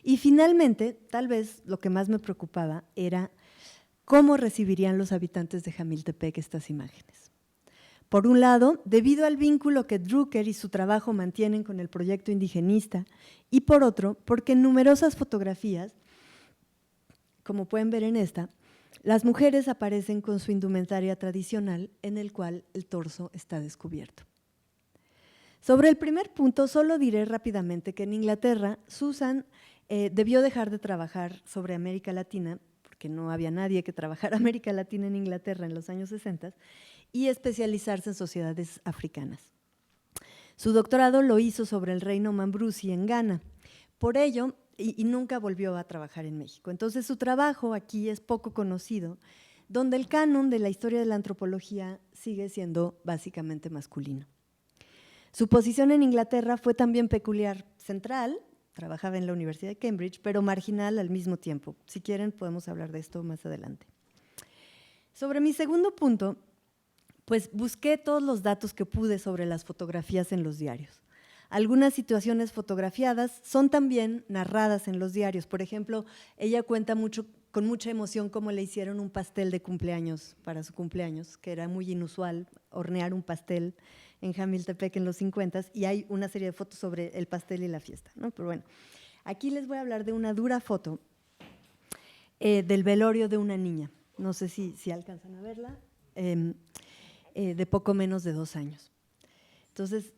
Y finalmente, tal vez lo que más me preocupaba era cómo recibirían los habitantes de Jamiltepec estas imágenes. Por un lado, debido al vínculo que Drucker y su trabajo mantienen con el proyecto indigenista, y por otro, porque en numerosas fotografías, como pueden ver en esta, las mujeres aparecen con su indumentaria tradicional en el cual el torso está descubierto. Sobre el primer punto, solo diré rápidamente que en Inglaterra, Susan debió dejar de trabajar sobre América Latina, porque no había nadie que trabajara América Latina en Inglaterra en los años 60, y especializarse en sociedades africanas. Su doctorado lo hizo sobre el reino Mambrusi en Ghana. Por ello, y nunca volvió a trabajar en México. Entonces, su trabajo aquí es poco conocido, donde el canon de la historia de la antropología sigue siendo básicamente masculino. Su posición en Inglaterra fue también peculiar, central, trabajaba en la Universidad de Cambridge, pero marginal al mismo tiempo. Si quieren, podemos hablar de esto más adelante. Sobre mi segundo punto, pues busqué todos los datos que pude sobre las fotografías en los diarios. Algunas situaciones fotografiadas son también narradas en los diarios. Por ejemplo, ella cuenta con mucha emoción cómo le hicieron un pastel de cumpleaños para su cumpleaños, que era muy inusual hornear un pastel en Jamiltepec en los 50, y hay una serie de fotos sobre el pastel y la fiesta, ¿no? Pero bueno, aquí les voy a hablar de una dura foto del velorio de una niña. No sé si alcanzan a verla. De poco menos de 2 años. Entonces,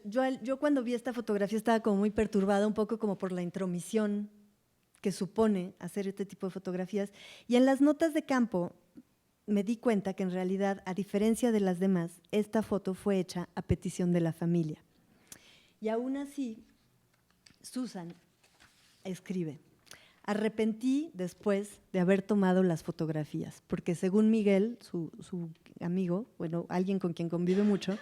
yo cuando vi esta fotografía estaba como muy perturbada, un poco como por la intromisión que supone hacer este tipo de fotografías. Y en las notas de campo me di cuenta que en realidad, a diferencia de las demás, esta foto fue hecha a petición de la familia. Y aún así, Susan escribe: arrepentí después de haber tomado las fotografías, porque según Miguel, su amigo, bueno, alguien con quien convive mucho,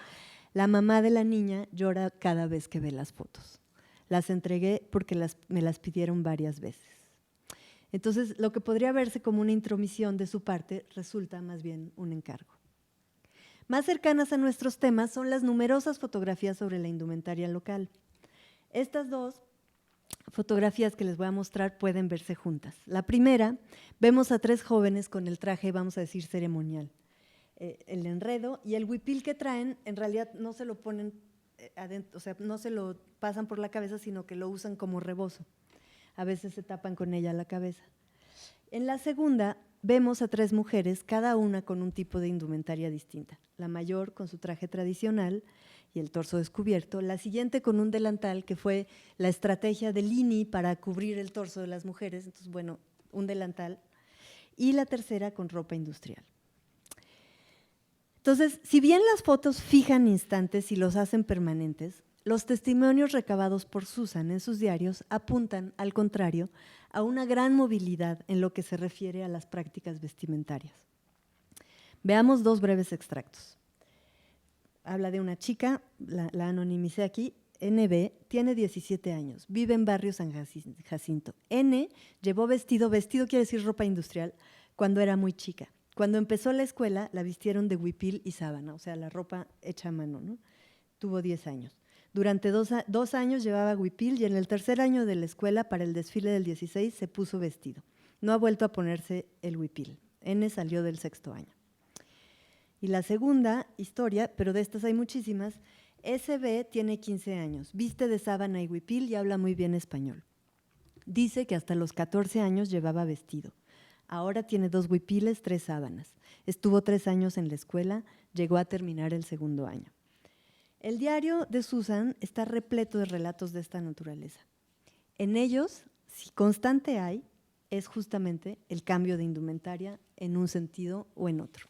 la mamá de la niña llora cada vez que ve las fotos. Las entregué porque me las pidieron varias veces. Entonces, lo que podría verse como una intromisión de su parte resulta más bien un encargo. Más cercanas a nuestros temas son las numerosas fotografías sobre la indumentaria local. Estas dos fotografías que les voy a mostrar pueden verse juntas. La primera, vemos a 3 jóvenes con el traje, vamos a decir, ceremonial. El enredo y el huipil que traen, en realidad no se lo ponen adentro, o sea, no se lo pasan por la cabeza, sino que lo usan como rebozo. A veces se tapan con ella la cabeza. En la segunda, vemos a 3 mujeres, cada una con un tipo de indumentaria distinta. La mayor con su traje tradicional y el torso descubierto, la siguiente con un delantal, que fue la estrategia de Lini para cubrir el torso de las mujeres, entonces, bueno, un delantal, y la tercera con ropa industrial. Entonces, si bien las fotos fijan instantes y los hacen permanentes, los testimonios recabados por Susan en sus diarios apuntan, al contrario, a una gran movilidad en lo que se refiere a las prácticas vestimentarias. Veamos 2 breves extractos. Habla de una chica, la anonimicé aquí, NB, tiene 17 años, vive en barrio San Jacinto. N llevó vestido quiere decir ropa industrial, cuando era muy chica. Cuando empezó la escuela, la vistieron de huipil y sábana, o sea, la ropa hecha a mano, ¿no? Tuvo 10 años. Durante 2 años llevaba huipil y en el 3er año de la escuela, para el desfile del 16, se puso vestido. No ha vuelto a ponerse el huipil. N salió del 6º año. Y la segunda historia, pero de estas hay muchísimas, SB tiene 15 años, viste de sábana y huipil y habla muy bien español. Dice que hasta los 14 años llevaba vestido. Ahora tiene 2 huipiles, 3 sábanas. Estuvo 3 años en la escuela, llegó a terminar el 2º año. El diario de Susan está repleto de relatos de esta naturaleza. En ellos, si constante hay, es justamente el cambio de indumentaria en un sentido o en otro.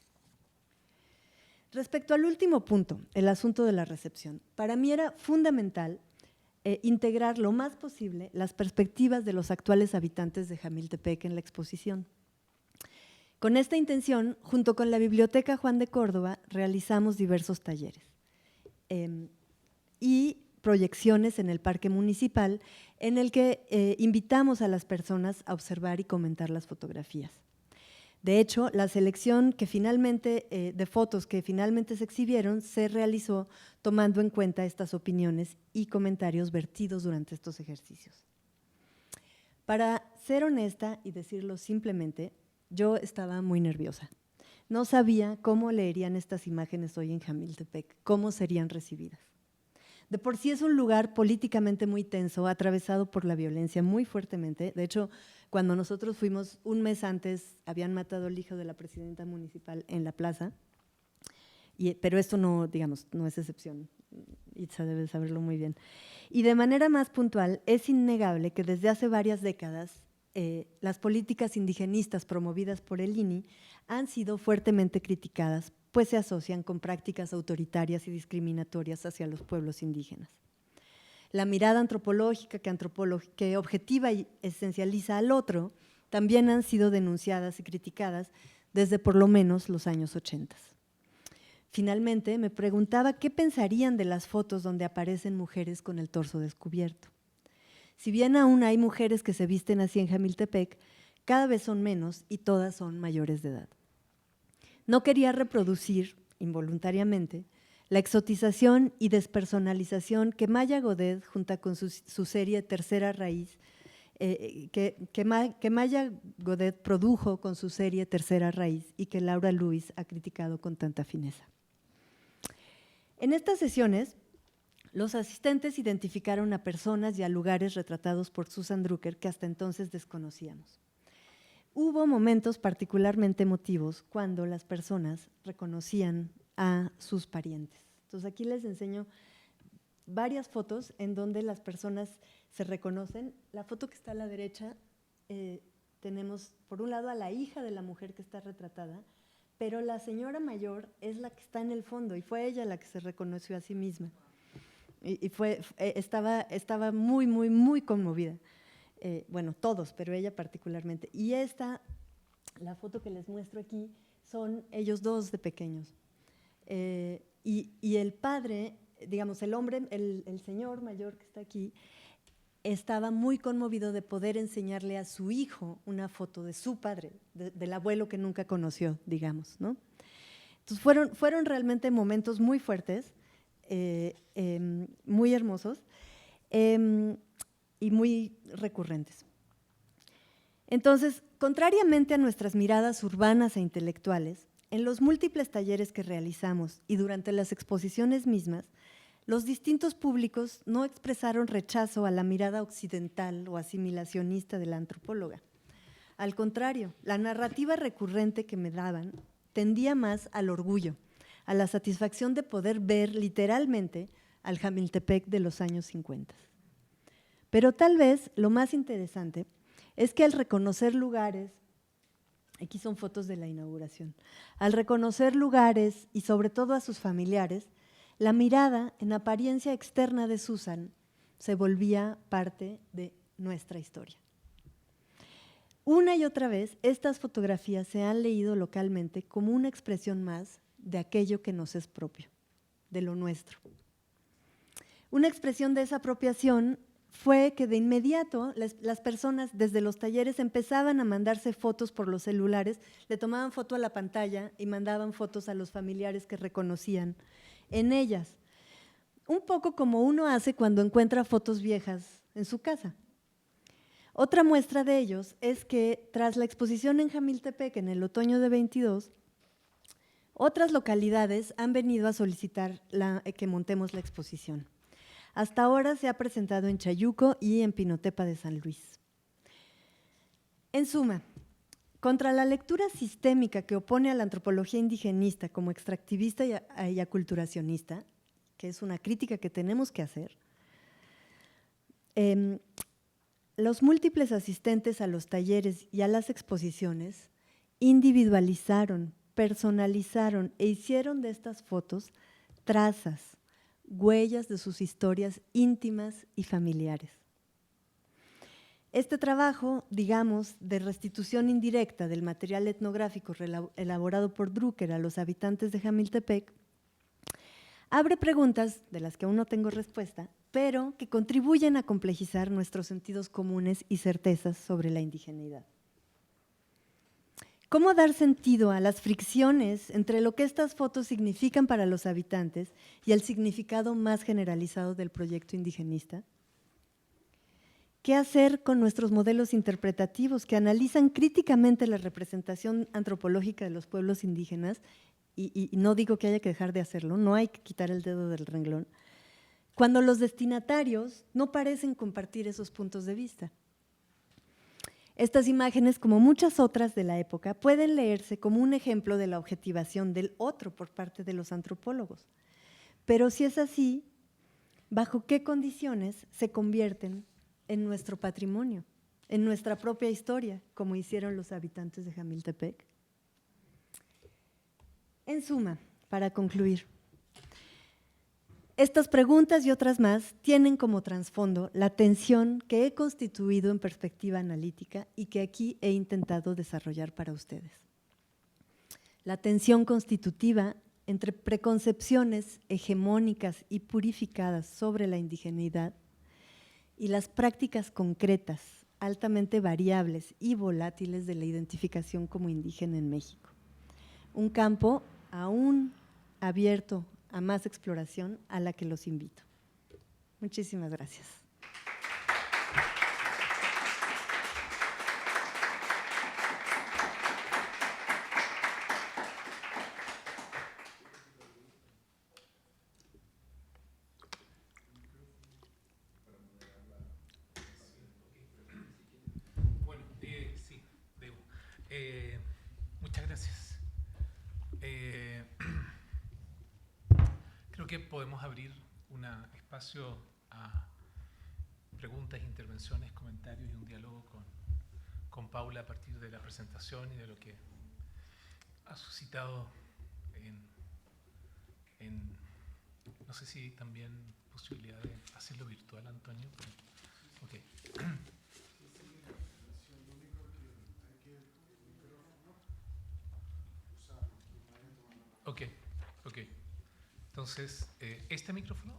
Respecto al último punto, el asunto de la recepción, para mí era fundamental integrar lo más posible las perspectivas de los actuales habitantes de Jamiltepec en la exposición. Con esta intención, junto con la Biblioteca Juan de Córdoba, realizamos diversos talleres. Y proyecciones en el parque municipal en el que invitamos a las personas a observar y comentar las fotografías. De hecho, la selección de fotos que finalmente se exhibieron se realizó tomando en cuenta estas opiniones y comentarios vertidos durante estos ejercicios. Para ser honesta y decirlo simplemente, yo estaba muy nerviosa. No sabía cómo leerían estas imágenes hoy en Jamiltepec, cómo serían recibidas. De por sí es un lugar políticamente muy tenso, atravesado por la violencia muy fuertemente. De hecho, cuando nosotros fuimos un mes antes, habían matado al hijo de la presidenta municipal en la plaza, pero esto no, digamos, no es excepción. Itza debe saberlo muy bien. Y de manera más puntual, es innegable que desde hace varias décadas las políticas indigenistas promovidas por el INI han sido fuertemente criticadas, pues se asocian con prácticas autoritarias y discriminatorias hacia los pueblos indígenas. La mirada antropológica que objetiva y esencializa al otro también han sido denunciadas y criticadas desde por lo menos los años 80. Finalmente, me preguntaba qué pensarían de las fotos donde aparecen mujeres con el torso descubierto. Si bien aún hay mujeres que se visten así en Jamiltepec, cada vez son menos y todas son mayores de edad. No quería reproducir, involuntariamente, la exotización y despersonalización que Maya Godet, junto con su serie Tercera Raíz, que Maya Godet produjo con su serie Tercera Raíz y que Laura Lewis ha criticado con tanta fineza. En estas sesiones, los asistentes identificaron a personas y a lugares retratados por Susan Drucker que hasta entonces desconocíamos. Hubo momentos particularmente emotivos cuando las personas reconocían a sus parientes. Entonces aquí les enseño varias fotos en donde las personas se reconocen. La foto que está a la derecha, tenemos por un lado a la hija de la mujer que está retratada, pero la señora mayor es la que está en el fondo y fue ella la que se reconoció a sí misma. Estaba muy, muy, muy conmovida. Bueno, todos, pero ella particularmente. Y la foto que les muestro aquí, son ellos dos de pequeños. Y el padre, digamos, el hombre, el señor mayor que está aquí, estaba muy conmovido de poder enseñarle a su hijo una foto de su padre, del abuelo que nunca conoció, digamos, ¿no? Entonces fueron realmente momentos muy fuertes, muy hermosos y muy recurrentes. Entonces, contrariamente a nuestras miradas urbanas e intelectuales, en los múltiples talleres que realizamos y durante las exposiciones mismas, los distintos públicos no expresaron rechazo a la mirada occidental o asimilacionista de la antropóloga. Al contrario, la narrativa recurrente que me daban tendía más al orgullo, a la satisfacción de poder ver literalmente al Jamiltepec de los años 50. Pero tal vez lo más interesante es que al reconocer lugares, aquí son fotos de la inauguración, al reconocer lugares y sobre todo a sus familiares, la mirada en apariencia externa de Susan se volvía parte de nuestra historia. Una y otra vez, estas fotografías se han leído localmente como una expresión más de aquello que nos es propio, de lo nuestro. Una expresión de esa apropiación fue que de inmediato las personas desde los talleres empezaban a mandarse fotos por los celulares, le tomaban foto a la pantalla y mandaban fotos a los familiares que reconocían en ellas. Un poco como uno hace cuando encuentra fotos viejas en su casa. Otra muestra de ellos es que tras la exposición en Jamiltepec en el otoño de 22, otras localidades han venido a solicitar que montemos la exposición. Hasta ahora se ha presentado en Chayuco y en Pinotepa de San Luis. En suma, contra la lectura sistémica que opone a la antropología indigenista como extractivista y aculturacionista, que es una crítica que tenemos que hacer, los múltiples asistentes a los talleres y a las exposiciones individualizaron, personalizaron e hicieron de estas fotos trazas, huellas de sus historias íntimas y familiares. Este trabajo, digamos, de restitución indirecta del material etnográfico elaborado por Drucker a los habitantes de Jamiltepec, abre preguntas de las que aún no tengo respuesta pero que contribuyen a complejizar nuestros sentidos comunes y certezas sobre la indigeneidad. ¿Cómo dar sentido a las fricciones entre lo que estas fotos significan para los habitantes y el significado más generalizado del proyecto indigenista? ¿Qué hacer con nuestros modelos interpretativos que analizan críticamente la representación antropológica de los pueblos indígenas? Y no digo que haya que dejar de hacerlo, no hay que quitar el dedo del renglón, cuando los destinatarios no parecen compartir esos puntos de vista. Estas imágenes, como muchas otras de la época, pueden leerse como un ejemplo de la objetivación del otro por parte de los antropólogos. Pero si es así, ¿bajo qué condiciones se convierten en nuestro patrimonio, en nuestra propia historia, como hicieron los habitantes de Jamiltepec? En suma, para concluir, estas preguntas y otras más tienen como trasfondo la tensión que he constituido en perspectiva analítica y que aquí he intentado desarrollar para ustedes. La tensión constitutiva entre preconcepciones hegemónicas y purificadas sobre la indigeneidad y las prácticas concretas, altamente variables y volátiles de la identificación como indígena en México. Un campo aún abierto a más exploración a la que los invito. Muchísimas gracias. Bueno, sí, debo. Muchas gracias. Creo que podemos abrir un espacio a preguntas, intervenciones, comentarios y un diálogo con Paula a partir de la presentación y de lo que ha suscitado no sé si también posibilidad de hacerlo virtual, Antonio. Ok. Ok, ok. Entonces, ¿este micrófono?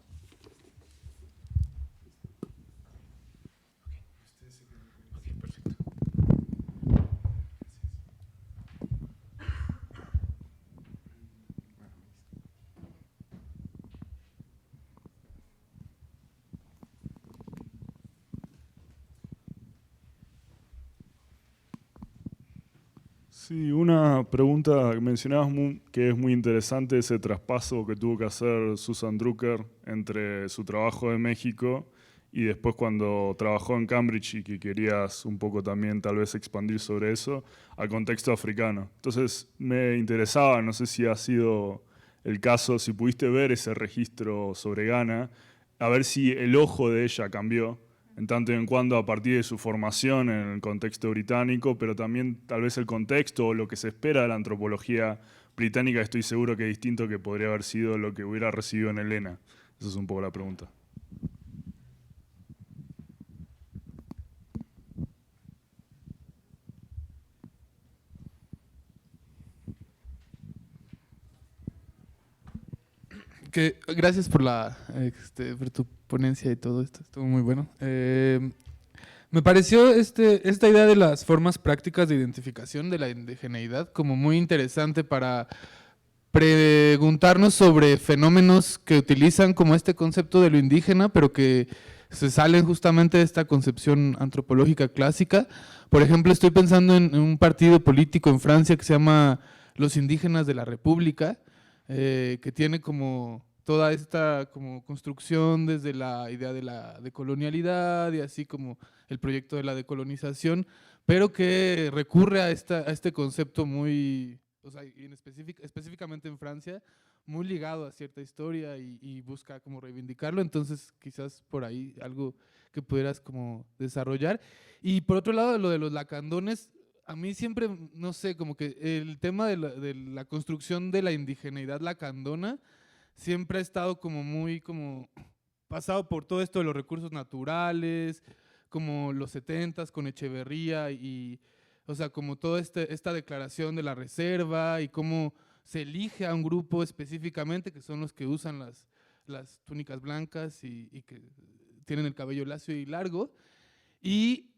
Ok, okay, perfecto. Sí, una pregunta que mencionabas que es muy interesante, ese traspaso que tuvo que hacer Susan Drucker entre su trabajo en México y después cuando trabajó en Cambridge y que querías un poco también tal vez expandir sobre eso al contexto africano. Entonces me interesaba, no sé si ha sido el caso, si pudiste ver ese registro sobre Ghana, a ver si el ojo de ella cambió en tanto y en cuando a partir de su formación en el contexto británico, pero también tal vez el contexto o lo que se espera de la antropología británica, estoy seguro que es distinto que podría haber sido lo que hubiera recibido en Elena. Esa es un poco la pregunta. Gracias por por tu ponencia y todo esto, estuvo muy bueno. Me pareció esta idea de las formas prácticas de identificación de la indigeneidad como muy interesante para preguntarnos sobre fenómenos que utilizan como este concepto de lo indígena, pero que se salen justamente de esta concepción antropológica clásica. Por ejemplo, estoy pensando en un partido político en Francia que se llama Los Indígenas de la República, que tiene como toda esta como construcción desde la idea de la decolonialidad y así como el proyecto de la decolonización, pero que recurre a este concepto muy, o sea, específicamente en Francia, muy ligado a cierta historia y busca como reivindicarlo. Entonces quizás por ahí algo que pudieras como desarrollar. Y por otro lado, lo de los lacandones, a mí siempre, no sé, como que el tema de la construcción de la indigeneidad lacandona siempre ha estado como muy como pasado por todo esto de los recursos naturales, como los 70s con Echeverría y, o sea, como toda esta declaración de la reserva y cómo se elige a un grupo específicamente, que son los que usan las túnicas blancas y que tienen el cabello lacio y largo. Y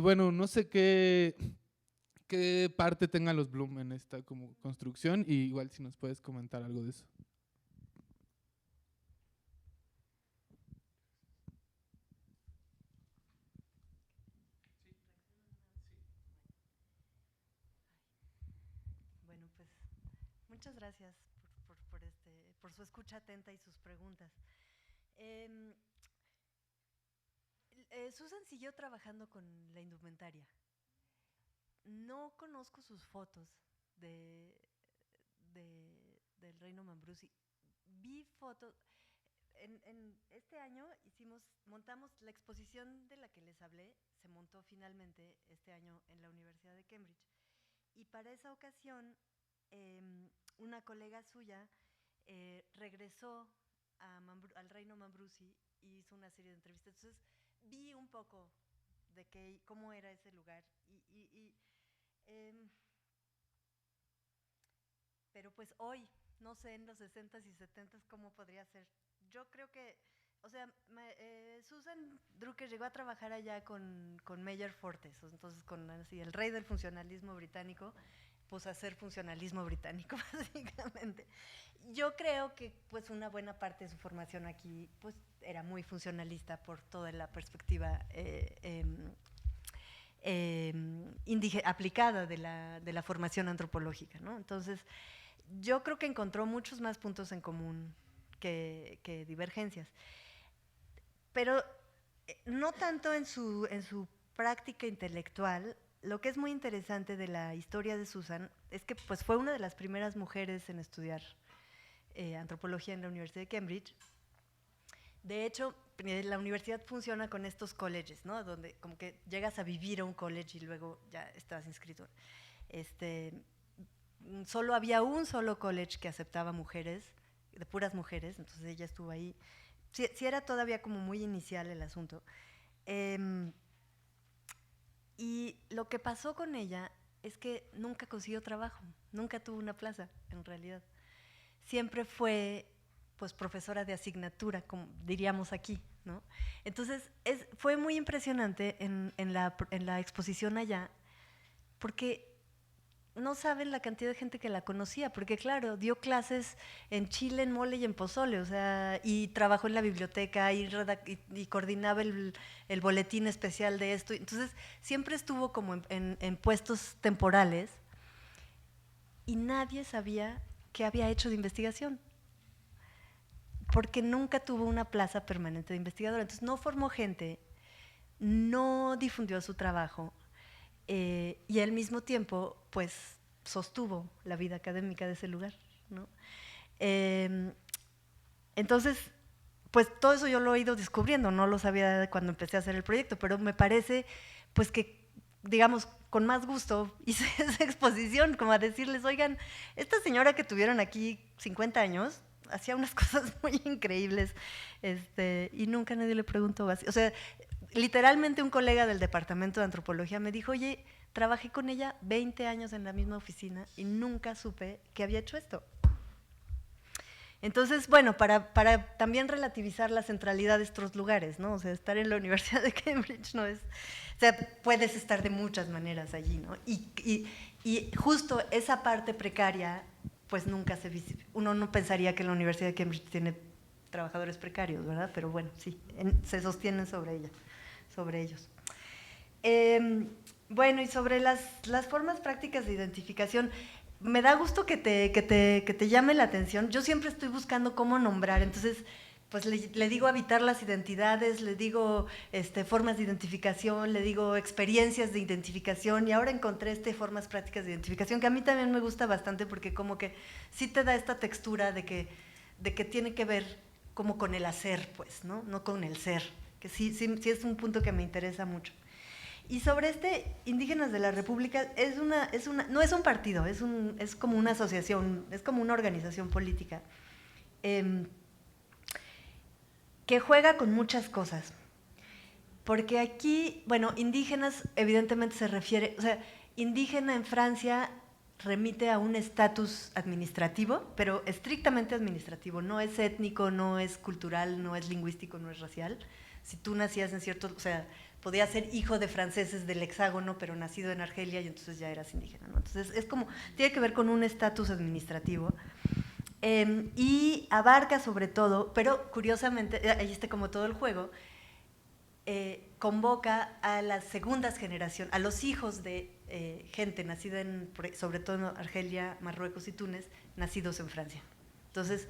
bueno, no sé qué parte tengan los Bloom en esta como construcción, y igual si nos puedes comentar algo de eso. Bueno, pues muchas gracias por su escucha atenta y sus preguntas. Susan siguió trabajando con la indumentaria. No conozco sus fotos del Reino Mambruzzi. Vi fotos. En este año montamos la exposición de la que les hablé, se montó finalmente este año en la Universidad de Cambridge. Y para esa ocasión, una colega suya regresó al Reino Mambruzzi y hizo una serie de entrevistas. Entonces, vi un poco de cómo era ese lugar. Pero pues hoy, no sé, en los 60s y 70s, ¿cómo podría ser? Yo creo que, o sea, Susan Drucker llegó a trabajar allá con Meyer Fortes, entonces con así, el rey del funcionalismo británico, pues a hacer funcionalismo británico, básicamente. Yo creo que pues una buena parte de su formación aquí pues era muy funcionalista por toda la perspectiva aplicada de la formación antropológica, ¿no? Entonces, yo creo que encontró muchos más puntos en común que divergencias. Pero no tanto en su práctica intelectual. Lo que es muy interesante de la historia de Susan es que pues, fue una de las primeras mujeres en estudiar antropología en la Universidad de Cambridge. De hecho, la universidad funciona con estos colleges, ¿no? Donde como que llegas a vivir a un college y luego ya estás inscrito. Solo había un solo college que aceptaba mujeres, de puras mujeres, entonces ella estuvo ahí. Sí, era todavía como muy inicial el asunto. Y lo que pasó con ella es que nunca consiguió trabajo, nunca tuvo una plaza, en realidad. Siempre fue pues profesora de asignatura, como diríamos aquí, ¿no? Entonces, fue muy impresionante en la exposición allá, porque no saben la cantidad de gente que la conocía, porque claro, dio clases en chile, en mole y en pozole, o sea, y trabajó en la biblioteca y coordinaba el boletín especial de esto. Entonces, siempre estuvo como en puestos temporales y nadie sabía qué había hecho de investigación, porque nunca tuvo una plaza permanente de investigadora. Entonces, no formó gente, no difundió su trabajo, y al mismo tiempo, pues, sostuvo la vida académica de ese lugar, ¿no? Entonces, pues todo eso yo lo he ido descubriendo, no lo sabía cuando empecé a hacer el proyecto, pero me parece, pues que, digamos, con más gusto hice esa exposición, como a decirles, oigan, esta señora que tuvieron aquí 50 años, hacía unas cosas muy increíbles, y nunca nadie le preguntó así. O sea, literalmente un colega del departamento de antropología me dijo, oye, trabajé con ella 20 años en la misma oficina y nunca supe que había hecho esto. Entonces, bueno, para también relativizar la centralidad de estos lugares, ¿no? O sea, estar en la Universidad de Cambridge no es... O sea, puedes estar de muchas maneras allí, ¿no? Y justo esa parte precaria, pues nunca uno no pensaría que la Universidad de Cambridge tiene trabajadores precarios, ¿verdad? Pero bueno, sí, se sostienen sobre ellos. Bueno, y sobre las formas prácticas de identificación, me da gusto que te llame la atención. Yo siempre estoy buscando cómo nombrar, entonces pues le digo habitar las identidades, le digo formas de identificación, le digo experiencias de identificación, y ahora encontré formas prácticas de identificación, que a mí también me gusta bastante porque como que sí te da esta textura de que tiene que ver como con el hacer, pues, ¿no? No con el ser, que sí es un punto que me interesa mucho. Y sobre Indígenas de la República, no es un partido, es como una asociación, es como una organización política que juega con muchas cosas. Porque aquí, bueno, indígenas evidentemente se refiere, o sea, indígena en Francia remite a un estatus administrativo, pero estrictamente administrativo. No es étnico, no es cultural, no es lingüístico, no es racial. Si tú nacías en cierto, o sea, podías ser hijo de franceses del hexágono, pero nacido en Argelia y entonces ya eras indígena, ¿no? Entonces es como, tiene que ver con un estatus administrativo. Y abarca sobre todo, pero curiosamente, ahí está como todo el juego, convoca a las segundas generaciones, a los hijos de gente nacida en, sobre todo en Argelia, Marruecos y Túnez, nacidos en Francia. Entonces,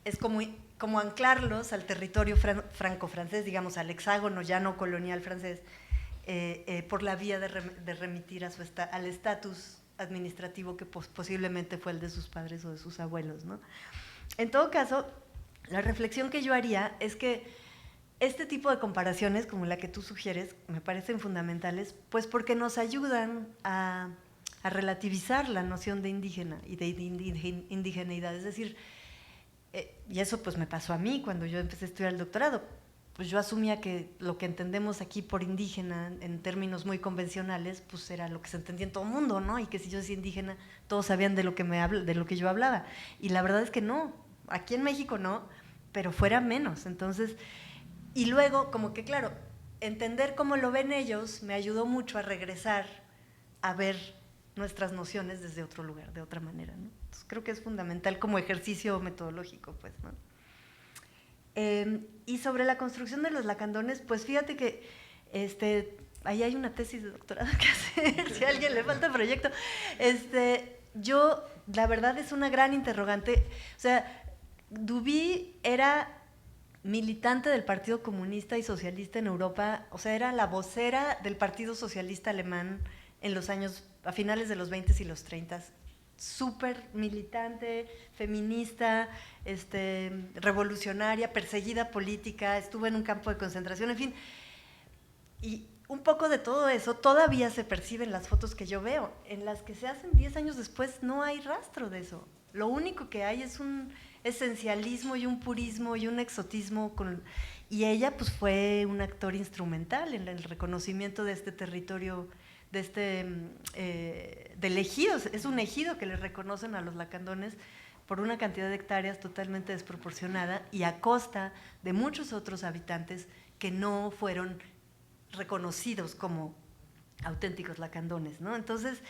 es como anclarlos al territorio franco-francés, digamos, al hexágono ya no colonial francés, por la vía de remitir a al estatus administrativo que posiblemente fue el de sus padres o de sus abuelos, ¿no? En todo caso, la reflexión que yo haría es que este tipo de comparaciones, como la que tú sugieres, me parecen fundamentales, pues porque nos ayudan a relativizar la noción de indígena y de indigeneidad. Es decir, y eso pues me pasó a mí cuando yo empecé a estudiar el doctorado. Pues yo asumía que lo que entendemos aquí por indígena, en términos muy convencionales, pues era lo que se entendía en todo el mundo, ¿no? Y que si yo decía indígena, todos sabían de lo que yo hablaba. Y la verdad es que no, aquí en México no, pero fuera menos. Entonces, y luego, como que claro, entender cómo lo ven ellos me ayudó mucho a regresar a ver nuestras nociones desde otro lugar, de otra manera, ¿no? Entonces, creo que es fundamental como ejercicio metodológico, pues, ¿no? Y sobre la construcción de los lacandones, pues fíjate que ahí hay una tesis de doctorado que hacer, si a alguien le falta proyecto. Yo, la verdad, es una gran interrogante. O sea, Duby era militante del Partido Comunista y Socialista en Europa, o sea, era la vocera del Partido Socialista Alemán en los años, a finales de los 20 y los 30, súper militante, feminista, revolucionaria, perseguida política, estuvo en un campo de concentración, en fin. Y un poco de todo eso todavía se percibe en las fotos que yo veo. En las que se hacen 10 años después no hay rastro de eso. Lo único que hay es un esencialismo y un purismo y un exotismo. Y ella pues fue un actor instrumental en el reconocimiento de este territorio, del ejido. Es un ejido que le reconocen a los lacandones por una cantidad de hectáreas totalmente desproporcionada y a costa de muchos otros habitantes que no fueron reconocidos como auténticos lacandones, ¿no? Entonces,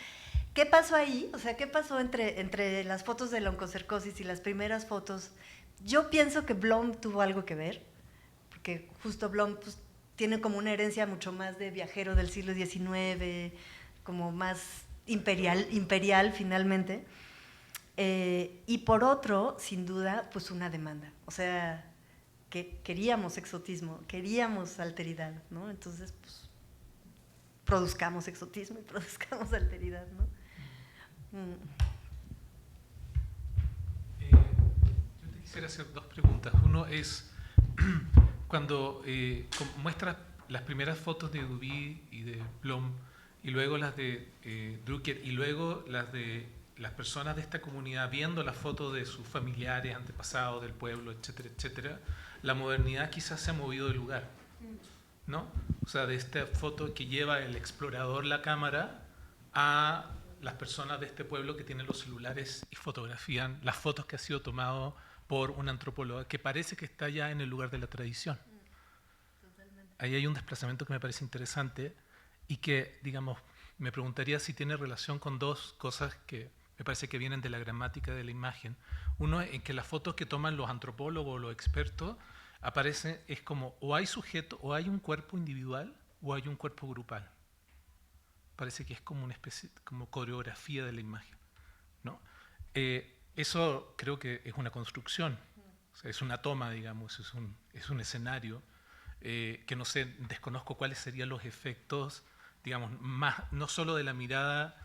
¿qué pasó ahí? O sea, ¿qué pasó entre las fotos de la oncocercosis y las primeras fotos? Yo pienso que Blom tuvo algo que ver, porque justo Blom pues, tiene como una herencia mucho más de viajero del siglo XIX, como más imperial finalmente. Y por otro, sin duda, pues una demanda. O sea, que queríamos exotismo, queríamos alteridad, ¿no? Entonces, pues, produzcamos exotismo y produzcamos alteridad, ¿no? Yo te quisiera hacer dos preguntas. Uno es, cuando muestras las primeras fotos de Duby y de Blom, y luego las de Drucker, y luego las de las personas de esta comunidad viendo las fotos de sus familiares, antepasados, del pueblo, etcétera, etcétera, la modernidad quizás se ha movido de lugar, ¿no? O sea, de esta foto que lleva el explorador la cámara a las personas de este pueblo que tienen los celulares y fotografían las fotos que ha sido tomado por una antropóloga que parece que está ya en el lugar de la tradición. Ahí hay un desplazamiento que me parece interesante y que, digamos, me preguntaría si tiene relación con dos cosas que me parece que vienen de la gramática de la imagen. Uno es que las fotos que toman los antropólogos o los expertos aparecen, es como o hay sujeto, o hay un cuerpo individual o hay un cuerpo grupal. Parece que es como una especie, como coreografía de la imagen, ¿no? Eso creo que es una construcción, o sea, es una toma, digamos, es un escenario que no sé, desconozco cuáles serían los efectos, digamos, más, no solo de la mirada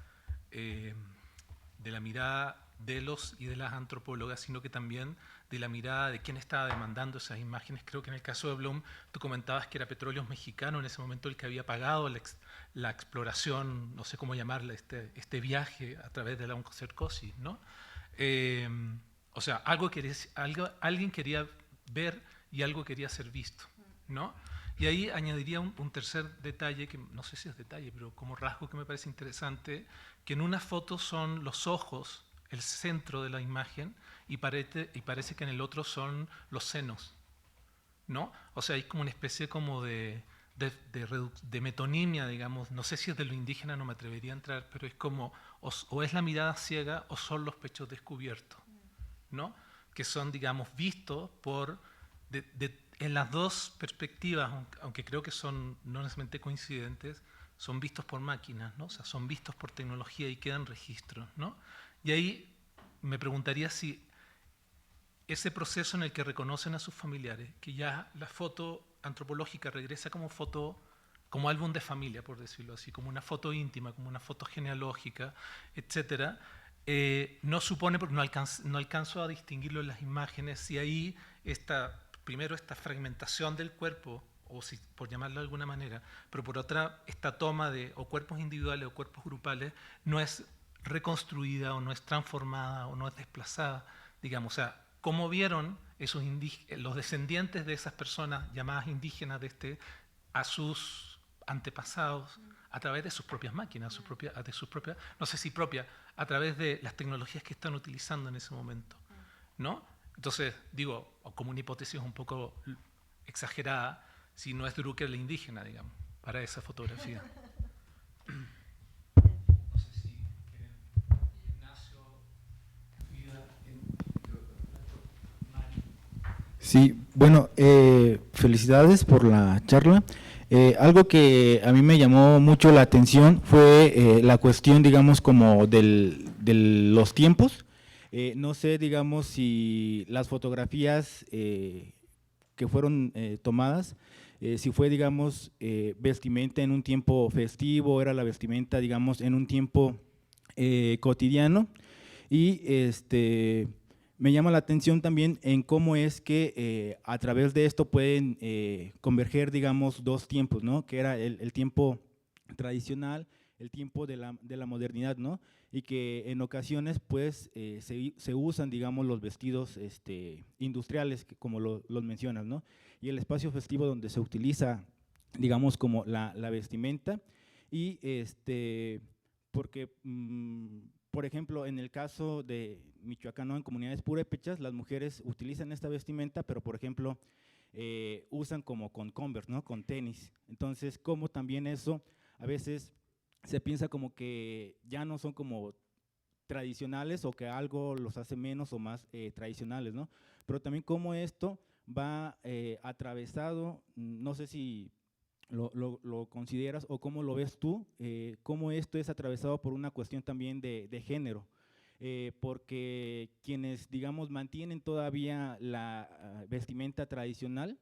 de los y de las antropólogas, sino que también de la mirada de quién estaba demandando esas imágenes. Creo que en el caso de Blom, tú comentabas que era Petróleos Mexicano en ese momento el que había pagado la exploración, no sé cómo llamarla, este viaje a través de la oncocercosis, ¿no? O sea, alguien quería ver y algo quería ser visto, ¿no? Y ahí añadiría un tercer detalle, que no sé si es detalle, pero como rasgo que me parece interesante, que en una foto son los ojos el centro de la imagen y parece que en el otro son los senos, ¿no? O sea, hay como una especie como de metonimia, digamos, no sé si es de lo indígena, no me atrevería a entrar, pero es como, o es la mirada ciega o son los pechos descubiertos, ¿no? Que son, digamos, vistos por, en las dos perspectivas, aunque creo que son no necesariamente coincidentes, son vistos por máquinas, ¿no? O sea, son vistos por tecnología y quedan registros, ¿no? Y ahí me preguntaría si ese proceso en el que reconocen a sus familiares, que ya la foto antropológica regresa como foto, como álbum de familia, por decirlo así, como una foto íntima, como una foto genealógica, etcétera, no supone, porque no alcanzo a distinguirlo en las imágenes, si ahí primero esta fragmentación del cuerpo, o si, por llamarlo de alguna manera, pero por otra, esta toma de o cuerpos individuales o cuerpos grupales no es reconstruida o no es transformada o no es desplazada, digamos, o sea, cómo vieron los descendientes de esas personas llamadas indígenas a sus antepasados a través de sus propias máquinas, no sé si propias, a través de las tecnologías que están utilizando en ese momento, ¿no? Entonces, digo, como una hipótesis un poco exagerada, si no es Drucker la indígena, digamos, para esa fotografía. No sé si Ignacio, Frida, Sí, bueno, felicidades por la charla. Algo que a mí me llamó mucho la atención fue la cuestión, digamos, como de los tiempos. No sé, digamos, si las fotografías que fueron tomadas, si fue, digamos, vestimenta en un tiempo festivo, era la vestimenta, digamos, en un tiempo cotidiano. Y me llama la atención también en cómo es que a través de esto pueden converger, digamos, dos tiempos, ¿no? Que era el tiempo tradicional, el tiempo de la modernidad, ¿no? Y que en ocasiones, pues, se usan, digamos, los vestidos industriales, como los mencionas, ¿no? Y el espacio festivo donde se utiliza, digamos, como la vestimenta, y porque… por ejemplo, en el caso de Michoacán, ¿no? En comunidades purépechas, las mujeres utilizan esta vestimenta, pero por ejemplo, usan como con Converse, ¿no? Con tenis. Entonces, como también eso, a veces se piensa como que ya no son como tradicionales o que algo los hace menos o más tradicionales, ¿no? Pero también como esto va atravesado, no sé si lo consideras o cómo lo ves tú, cómo esto es atravesado por una cuestión también de género, porque quienes, digamos, mantienen todavía la vestimenta tradicional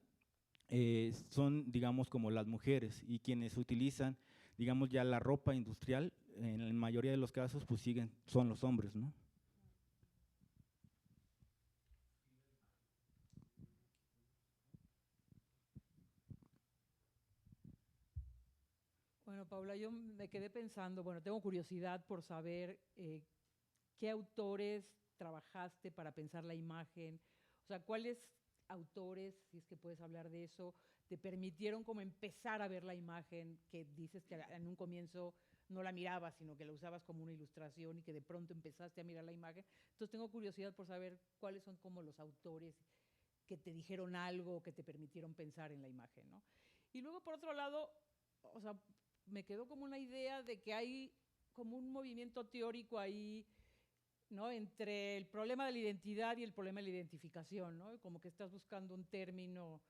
son, digamos, como las mujeres, y quienes utilizan, digamos, ya la ropa industrial, en la mayoría de los casos, pues son los hombres, ¿no? Bueno, Paula, yo me quedé pensando, bueno, tengo curiosidad por saber qué autores trabajaste para pensar la imagen, o sea, cuáles autores, si es que puedes hablar de eso, te permitieron como empezar a ver la imagen, que dices que en un comienzo no la mirabas, sino que la usabas como una ilustración y que de pronto empezaste a mirar la imagen. Entonces tengo curiosidad por saber cuáles son como los autores que te dijeron algo, que te permitieron pensar en la imagen, ¿no? Y luego, por otro lado, o sea, me quedó como una idea de que hay como un movimiento teórico ahí, ¿no? Entre el problema de la identidad y el problema de la identificación, ¿no? Como que estás buscando un término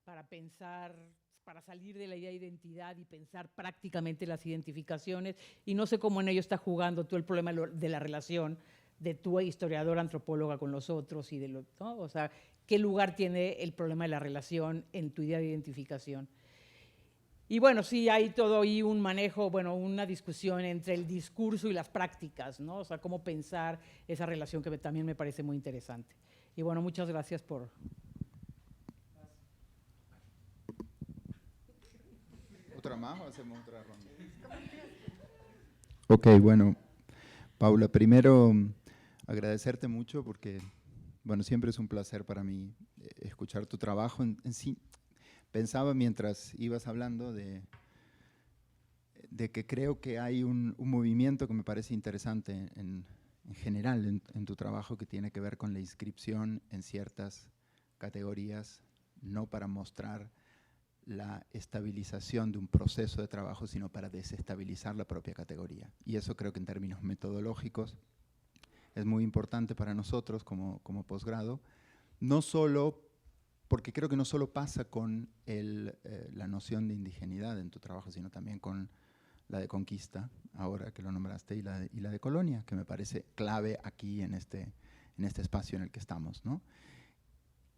para pensar, para salir de la idea de identidad y pensar prácticamente las identificaciones, y no sé cómo en ello está jugando tú el problema de la relación de tu historiadora antropóloga con los otros, y ¿no? O sea, ¿qué lugar tiene el problema de la relación en tu idea de identificación? Y bueno, sí hay todo ahí un manejo, bueno, una discusión entre el discurso y las prácticas, ¿no? O sea, cómo pensar esa relación, que también me parece muy interesante. Y bueno, muchas gracias por… ¿Otra más o hacemos otra ronda? Ok, bueno, Paula, primero agradecerte mucho porque, bueno, siempre es un placer para mí escuchar tu trabajo. En sí, Pensaba mientras ibas hablando de que creo que hay un movimiento que me parece interesante en general en tu trabajo, que tiene que ver con la inscripción en ciertas categorías, no para mostrar la estabilización de un proceso de trabajo, sino para desestabilizar la propia categoría. Y eso creo que en términos metodológicos es muy importante para nosotros como posgrado, no solo porque creo que no solo pasa con la noción de indigeneidad en tu trabajo, sino también con la de conquista, ahora que lo nombraste, y la de colonia, que me parece clave aquí en este espacio en el que estamos, ¿no?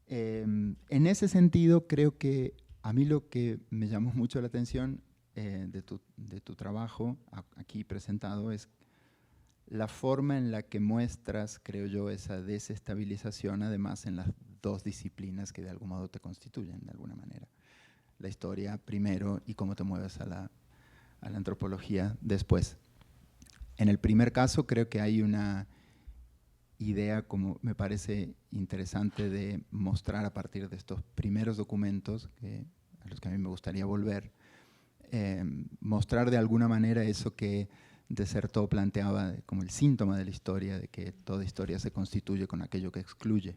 En ese sentido, creo que a mí lo que me llamó mucho la atención de tu trabajo aquí presentado es la forma en la que muestras, creo yo, esa desestabilización, además en las dos disciplinas que de algún modo te constituyen, de alguna manera. La historia primero y cómo te mueves a la antropología después. En el primer caso creo que hay una idea, como me parece interesante, de mostrar a partir de estos primeros documentos, a los que a mí me gustaría volver, mostrar de alguna manera eso que Dessertó planteaba como el síntoma de la historia, de que toda historia se constituye con aquello que excluye,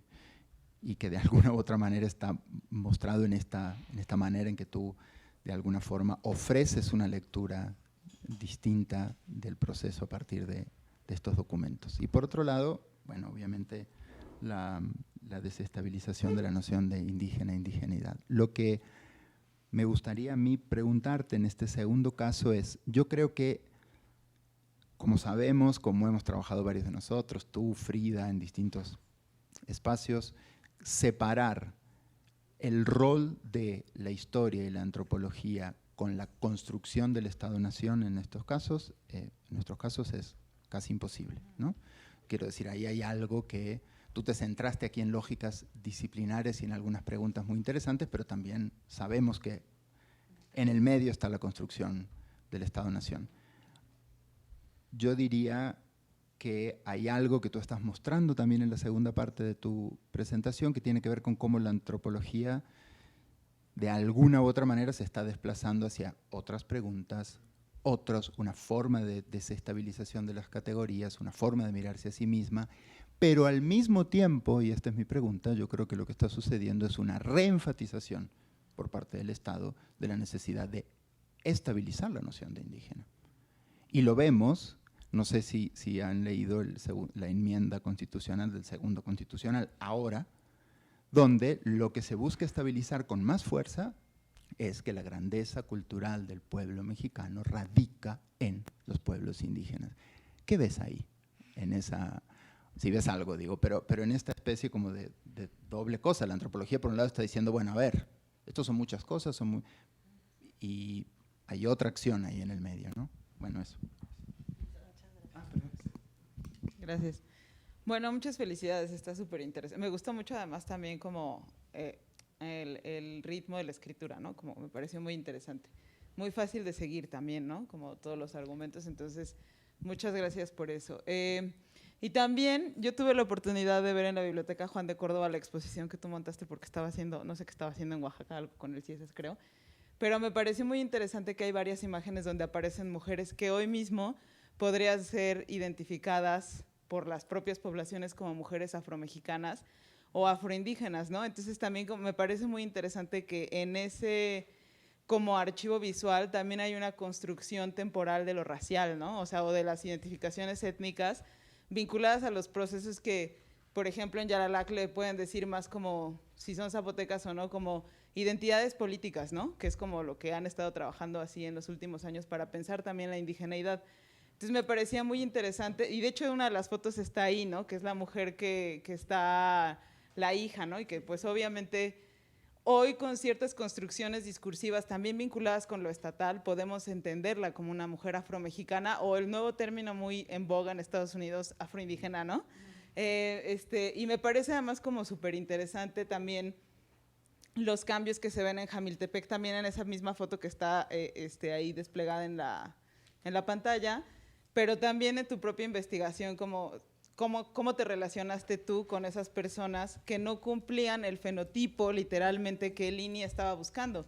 y que de alguna u otra manera está mostrado en esta manera en que tú de alguna forma ofreces una lectura distinta del proceso a partir de estos documentos. Y por otro lado, bueno, obviamente la desestabilización de la noción de indígena e indigeneidad. Lo que me gustaría a mí preguntarte en este segundo caso es, yo creo que, como sabemos, como hemos trabajado varios de nosotros, tú, Frida, en distintos espacios, separar el rol de la historia y la antropología con la construcción del Estado-Nación en nuestros casos es casi imposible, ¿no? Quiero decir, ahí hay algo que tú te centraste aquí en lógicas disciplinares y en algunas preguntas muy interesantes, pero también sabemos que en el medio está la construcción del Estado-Nación. Yo diría que hay algo que tú estás mostrando también en la segunda parte de tu presentación que tiene que ver con cómo la antropología de alguna u otra manera se está desplazando hacia otras preguntas, una forma de desestabilización de las categorías, una forma de mirarse a sí misma, pero al mismo tiempo, y esta es mi pregunta, yo creo que lo que está sucediendo es una reenfatización por parte del Estado de la necesidad de estabilizar la noción de indígena. Y lo vemos, no sé si han leído la enmienda constitucional del segundo constitucional ahora, donde lo que se busca estabilizar con más fuerza es que la grandeza cultural del pueblo mexicano radica en los pueblos indígenas. ¿Qué ves ahí? Si ves algo, digo, pero en esta especie como de doble cosa. La antropología, por un lado, está diciendo, bueno, a ver, estos son muchas cosas, y hay otra acción ahí en el medio, ¿no? Bueno, eso. Gracias. Bueno, muchas felicidades, está súper interesante. Me gusta mucho además también como el ritmo de la escritura, ¿no? Como me pareció muy interesante. Muy fácil de seguir también, ¿no? Como todos los argumentos, entonces muchas gracias por eso. Y también yo tuve la oportunidad de ver en la Biblioteca Juan de Córdoba la exposición que tú montaste porque estaba haciendo, no sé qué estaba haciendo en Oaxaca, algo con el CIESAS creo, pero me pareció muy interesante que hay varias imágenes donde aparecen mujeres que hoy mismo podrían ser identificadas por las propias poblaciones como mujeres afromexicanas o afroindígenas, ¿no? Entonces también me parece muy interesante que en ese como archivo visual también hay una construcción temporal de lo racial, ¿no? O sea, o de las identificaciones étnicas vinculadas a los procesos que, por ejemplo, en Yaralac le pueden decir más como, si son zapotecas o no, como identidades políticas, ¿no? Que es como lo que han estado trabajando así en los últimos años para pensar también la indigeneidad. Entonces me parecía muy interesante, y de hecho una de las fotos está ahí, ¿no? Que es la mujer que está, la hija, ¿no? Y que pues obviamente hoy con ciertas construcciones discursivas también vinculadas con lo estatal podemos entenderla como una mujer afromexicana o el nuevo término muy en boga en Estados Unidos, afroindígena, ¿no? Y me parece además como súper interesante también los cambios que se ven en Jamiltepec, también en esa misma foto que está ahí desplegada en la pantalla, pero también en tu propia investigación, como ¿cómo te relacionaste tú con esas personas que no cumplían el fenotipo literalmente que Lini estaba buscando?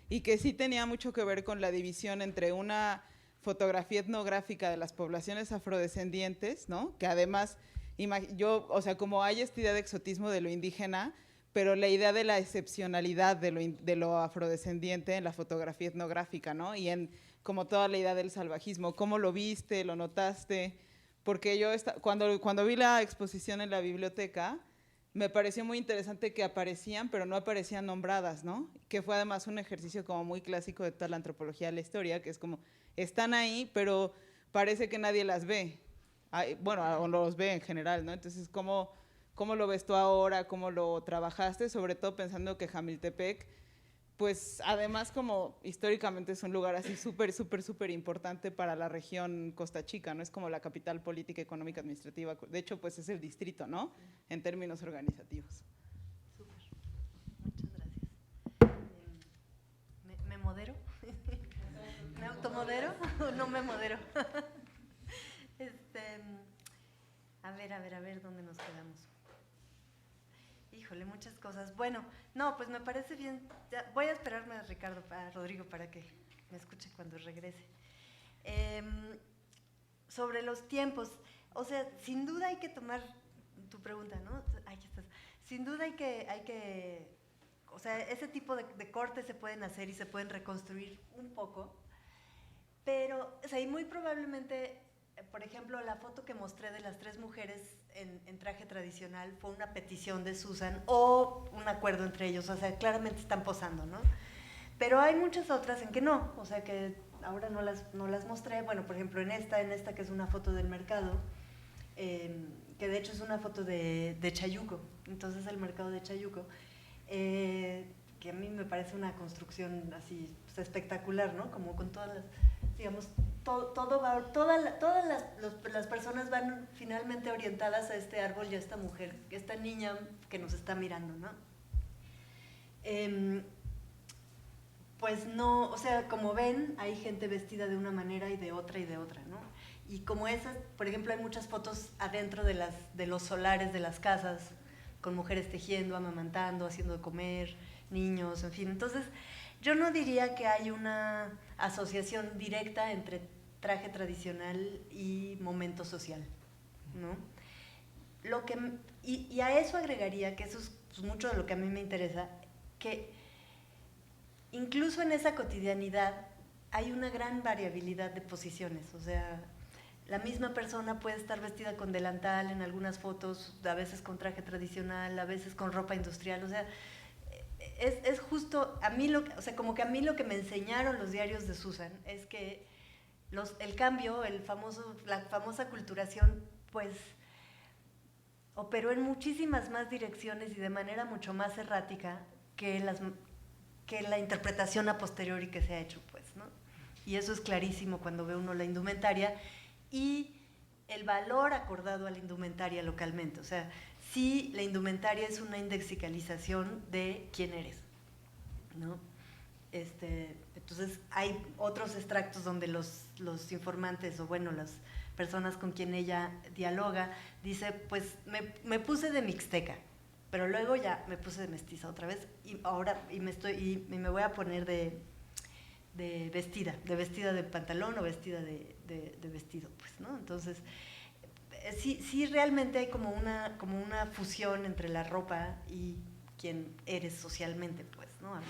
Y que sí tenía mucho que ver con la división entre una fotografía etnográfica de las poblaciones afrodescendientes, ¿no? Que además, o sea, como hay esta idea de exotismo de lo indígena, pero la idea de la excepcionalidad de lo afrodescendiente en la fotografía etnográfica, ¿no? Y en como toda la idea del salvajismo. ¿Cómo lo viste? ¿Lo notaste? Porque yo cuando vi la exposición en la biblioteca, me pareció muy interesante que aparecían, pero no aparecían nombradas, ¿no? Que fue además un ejercicio como muy clásico de toda la antropología de la historia, que es como, están ahí, pero parece que nadie las ve. Bueno, o los ve en general, ¿no? Entonces, ¿cómo lo ves tú ahora? ¿Cómo lo trabajaste? Sobre todo pensando que Jamiltepec, pues además como históricamente es un lugar así súper importante para la región Costa Chica, ¿no? Es como la capital política, económica, administrativa. De hecho, pues es el distrito, ¿no? En términos organizativos. Súper. Muchas gracias. ¿Me modero? ¿Me automodero o no me modero? A ver, ¿dónde nos quedamos? Híjole, muchas cosas. Bueno, no, pues me parece bien. Ya, voy a esperarme a Rodrigo para que me escuche cuando regrese. Sobre los tiempos, o sea, sin duda hay que tomar tu pregunta, ¿no? Aquí estás. Sin duda hay que o sea, ese tipo de cortes se pueden hacer y se pueden reconstruir un poco, pero, o sea, y muy probablemente, por ejemplo, la foto que mostré de las 3 mujeres en traje tradicional fue una petición de Susan o un acuerdo entre ellos, o sea, claramente están posando, ¿no? Pero hay muchas otras en que no, o sea, que ahora no las mostré. Bueno, por ejemplo, en esta que es una foto del mercado, que de hecho es una foto de Chayuco, entonces el mercado de Chayuco, que a mí me parece una construcción así pues, espectacular, ¿no? Como con todas las, digamos, todas las personas van finalmente orientadas a este árbol y a esta mujer, esta niña que nos está mirando, ¿no? Pues no, o sea, como ven, hay gente vestida de una manera y de otra, ¿no? Y como esas, por ejemplo, hay muchas fotos adentro de los solares de las casas, con mujeres tejiendo, amamantando, haciendo de comer, niños, en fin. Entonces, yo no diría que hay una asociación directa entre traje tradicional y momento social, ¿no? Y a eso agregaría, que eso es pues, mucho de lo que a mí me interesa, que incluso en esa cotidianidad hay una gran variabilidad de posiciones, o sea, la misma persona puede estar vestida con delantal en algunas fotos, a veces con traje tradicional, a veces con ropa industrial, o sea, es justo, a mí o sea, como que a mí lo que me enseñaron los diarios de Susan es que el cambio, la famosa culturación, pues operó en muchísimas más direcciones y de manera mucho más errática que la interpretación a posteriori que se ha hecho, pues, ¿no? Y eso es clarísimo cuando ve uno la indumentaria y el valor acordado a la indumentaria localmente. O sea, sí, la indumentaria es una indexicalización de quién eres, ¿no? Entonces, hay otros extractos donde los informantes, o bueno, las personas con quien ella dialoga, dice, pues, me puse de mixteca, pero luego ya me puse de mestiza otra vez, y ahora me voy a poner de vestida de pantalón o vestida de vestido, pues, ¿no? Entonces, sí realmente hay como una fusión entre la ropa y quién eres socialmente, pues, ¿no?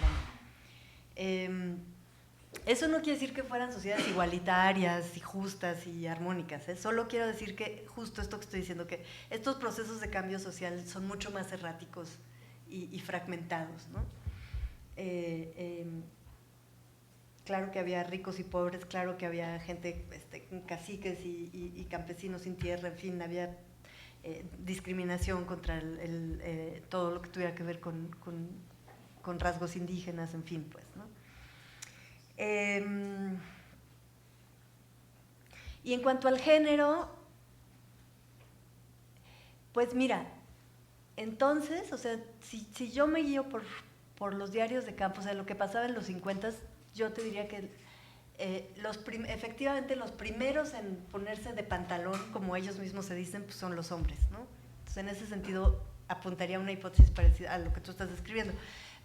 Eso no quiere decir que fueran sociedades igualitarias y justas y armónicas, ¿eh? Solo quiero decir que justo esto que estoy diciendo, que estos procesos de cambio social son mucho más erráticos y fragmentados, ¿no? Claro que había ricos y pobres, claro que había gente, caciques y campesinos sin tierra, en fin, había discriminación contra todo lo que tuviera que ver con rasgos indígenas, en fin, pues, ¿no? Y en cuanto al género, pues mira, entonces, o sea, si yo me guío por los diarios de campo, o sea, lo que pasaba en los 50, yo te diría que efectivamente los primeros en ponerse de pantalón, como ellos mismos se dicen, pues son los hombres, ¿no? Entonces, en ese sentido, apuntaría a una hipótesis parecida a lo que tú estás describiendo.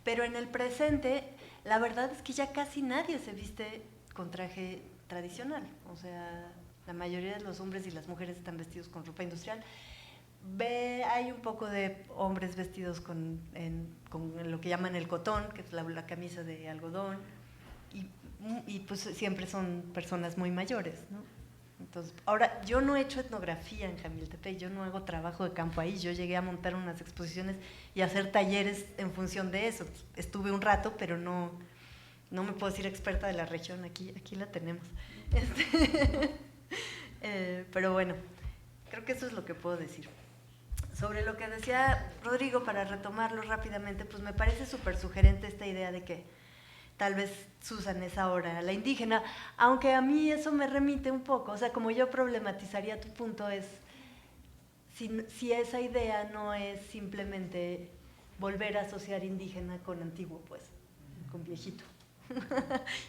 Pero en el presente, la verdad es que ya casi nadie se viste con traje tradicional. O sea, la mayoría de los hombres y las mujeres están vestidos con ropa industrial. Hay un poco de hombres vestidos con lo que llaman el cotón, que es la camisa de algodón, y pues siempre son personas muy mayores, ¿no? Entonces, ahora, yo no he hecho etnografía en Jamiltepec, yo no hago trabajo de campo ahí, yo llegué a montar unas exposiciones y a hacer talleres en función de eso. Estuve un rato, pero no me puedo decir experta de la región, aquí la tenemos. Pero bueno, creo que eso es lo que puedo decir. Sobre lo que decía Rodrigo, para retomarlo rápidamente, pues me parece súper sugerente esta idea de que tal vez Susan es ahora la indígena, aunque a mí eso me remite un poco, o sea, como yo problematizaría tu punto es, si esa idea no es simplemente volver a asociar indígena con antiguo, pues, con viejito.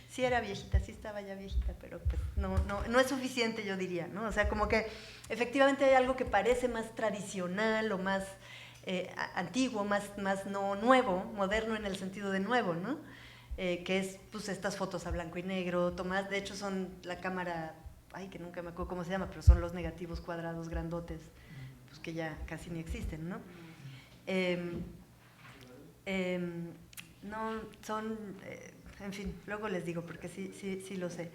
Sí era viejita, sí estaba ya viejita, pero pues no es suficiente, yo diría, ¿no? O sea, como que efectivamente hay algo que parece más tradicional o más antiguo, más no nuevo, moderno en el sentido de nuevo, ¿no? Que es pues estas fotos a blanco y negro, tomadas, de hecho son la cámara, que nunca me acuerdo cómo se llama, pero son los negativos cuadrados grandotes, pues que ya casi ni existen, ¿no? No, son, en fin, luego les digo porque sí lo sé.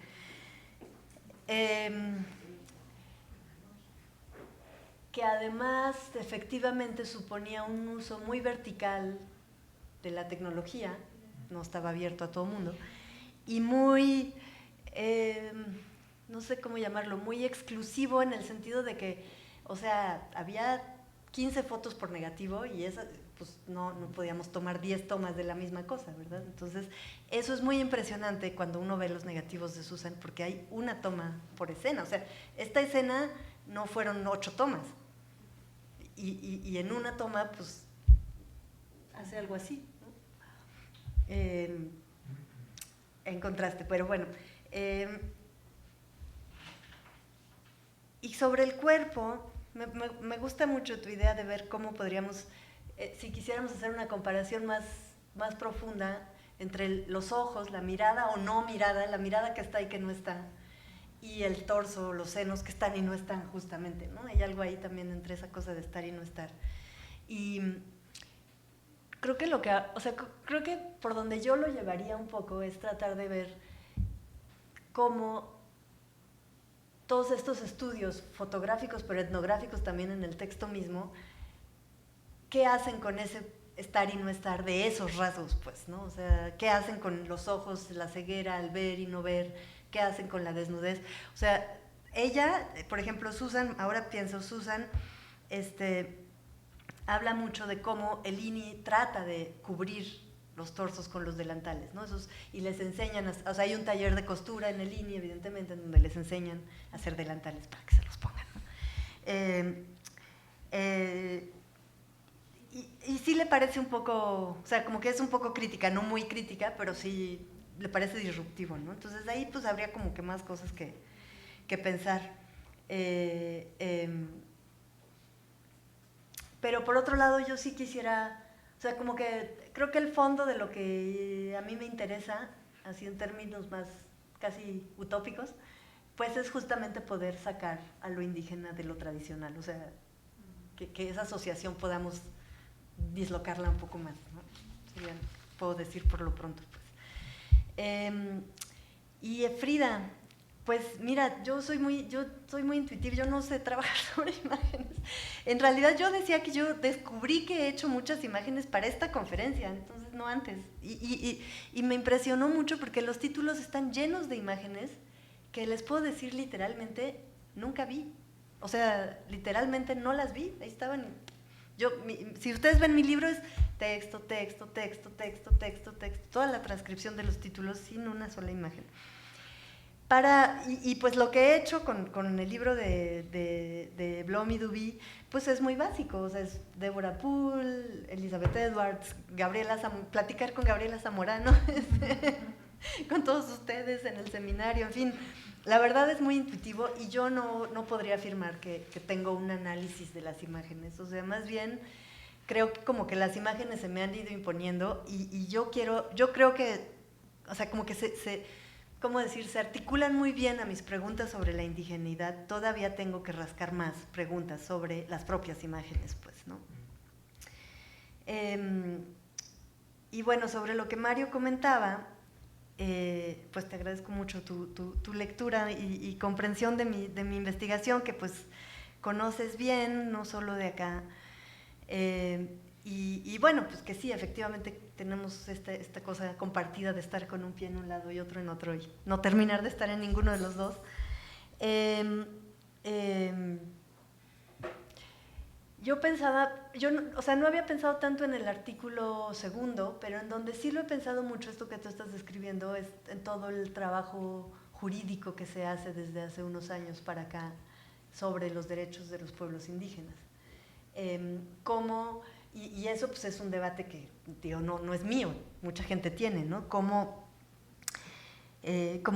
Que además efectivamente suponía un uso muy vertical de la tecnología, no estaba abierto a todo el mundo, y muy, no sé cómo llamarlo, muy exclusivo en el sentido de que, o sea, había 15 fotos por negativo y esas, pues no podíamos tomar 10 tomas de la misma cosa, ¿verdad? Entonces, eso es muy impresionante cuando uno ve los negativos de Susan, porque hay una toma por escena, o sea, esta escena no fueron 8 tomas, y en una toma, pues, hace algo así, en contraste, pero bueno. Y sobre el cuerpo, me gusta mucho tu idea de ver cómo podríamos, si quisiéramos hacer una comparación más profunda entre los ojos, la mirada o no mirada, la mirada que está y que no está, y el torso, los senos que están y no están justamente, ¿no? Hay algo ahí también entre esa cosa de estar y no estar. Y creo que creo que por donde yo lo llevaría un poco es tratar de ver cómo todos estos estudios fotográficos, pero etnográficos también en el texto mismo, ¿qué hacen con ese estar y no estar de esos rasgos, pues, ¿no? O sea, ¿qué hacen con los ojos, la ceguera, el ver y no ver? ¿Qué hacen con la desnudez? O sea, ella, por ejemplo, Susan, ahora pienso, Susan, habla mucho de cómo el INI trata de cubrir los torsos con los delantales, ¿no? Y les enseñan, o sea, hay un taller de costura en el INI, evidentemente, en donde les enseñan a hacer delantales para que se los pongan, ¿no? Y sí le parece un poco, o sea, como que es un poco crítica, no muy crítica, pero sí le parece disruptivo, ¿no? Entonces, de ahí pues habría como que más cosas que pensar. Pero por otro lado, yo sí quisiera, o sea, como que creo que el fondo de lo que a mí me interesa, así en términos más casi utópicos, pues es justamente poder sacar a lo indígena de lo tradicional, o sea, que esa asociación podamos dislocarla un poco más, ¿no? Sería, puedo decir por lo pronto, pues. Y Frida, pues mira, yo soy muy intuitiva, yo no sé trabajar sobre imágenes. En realidad yo decía que yo descubrí que he hecho muchas imágenes para esta conferencia, entonces no antes. Y me impresionó mucho porque los títulos están llenos de imágenes que les puedo decir literalmente nunca vi. O sea, literalmente no las vi, ahí estaban. Si ustedes ven mi libro es texto, texto, texto, texto, texto, texto, toda la transcripción de los títulos sin una sola imagen. Y pues lo que he hecho con el libro de Blom y Duby, pues es muy básico, o sea, es Deborah Poole, Elizabeth Edwards, platicar con Gabriela Zamorano, con todos ustedes en el seminario, en fin, la verdad es muy intuitivo y yo no podría afirmar que tengo un análisis de las imágenes, o sea, más bien creo que como que las imágenes se me han ido imponiendo y yo creo que, o sea, como que ¿cómo decir? Se articulan muy bien a mis preguntas sobre la indigeneidad, todavía tengo que rascar más preguntas sobre las propias imágenes, pues, ¿no? Y bueno, sobre lo que Mario comentaba, pues te agradezco mucho tu lectura y comprensión de mi investigación, que pues conoces bien, no solo de acá. Y bueno, pues que sí, efectivamente tenemos esta cosa compartida de estar con un pie en un lado y otro en otro y no terminar de estar en ninguno de los dos. Yo pensaba, o sea, no había pensado tanto en el artículo segundo, pero en donde sí lo he pensado mucho, esto que tú estás describiendo, es en todo el trabajo jurídico que se hace desde hace unos años para acá sobre los derechos de los pueblos indígenas. Y eso pues es un debate que, digo, no es mío, mucha gente tiene, ¿no? Como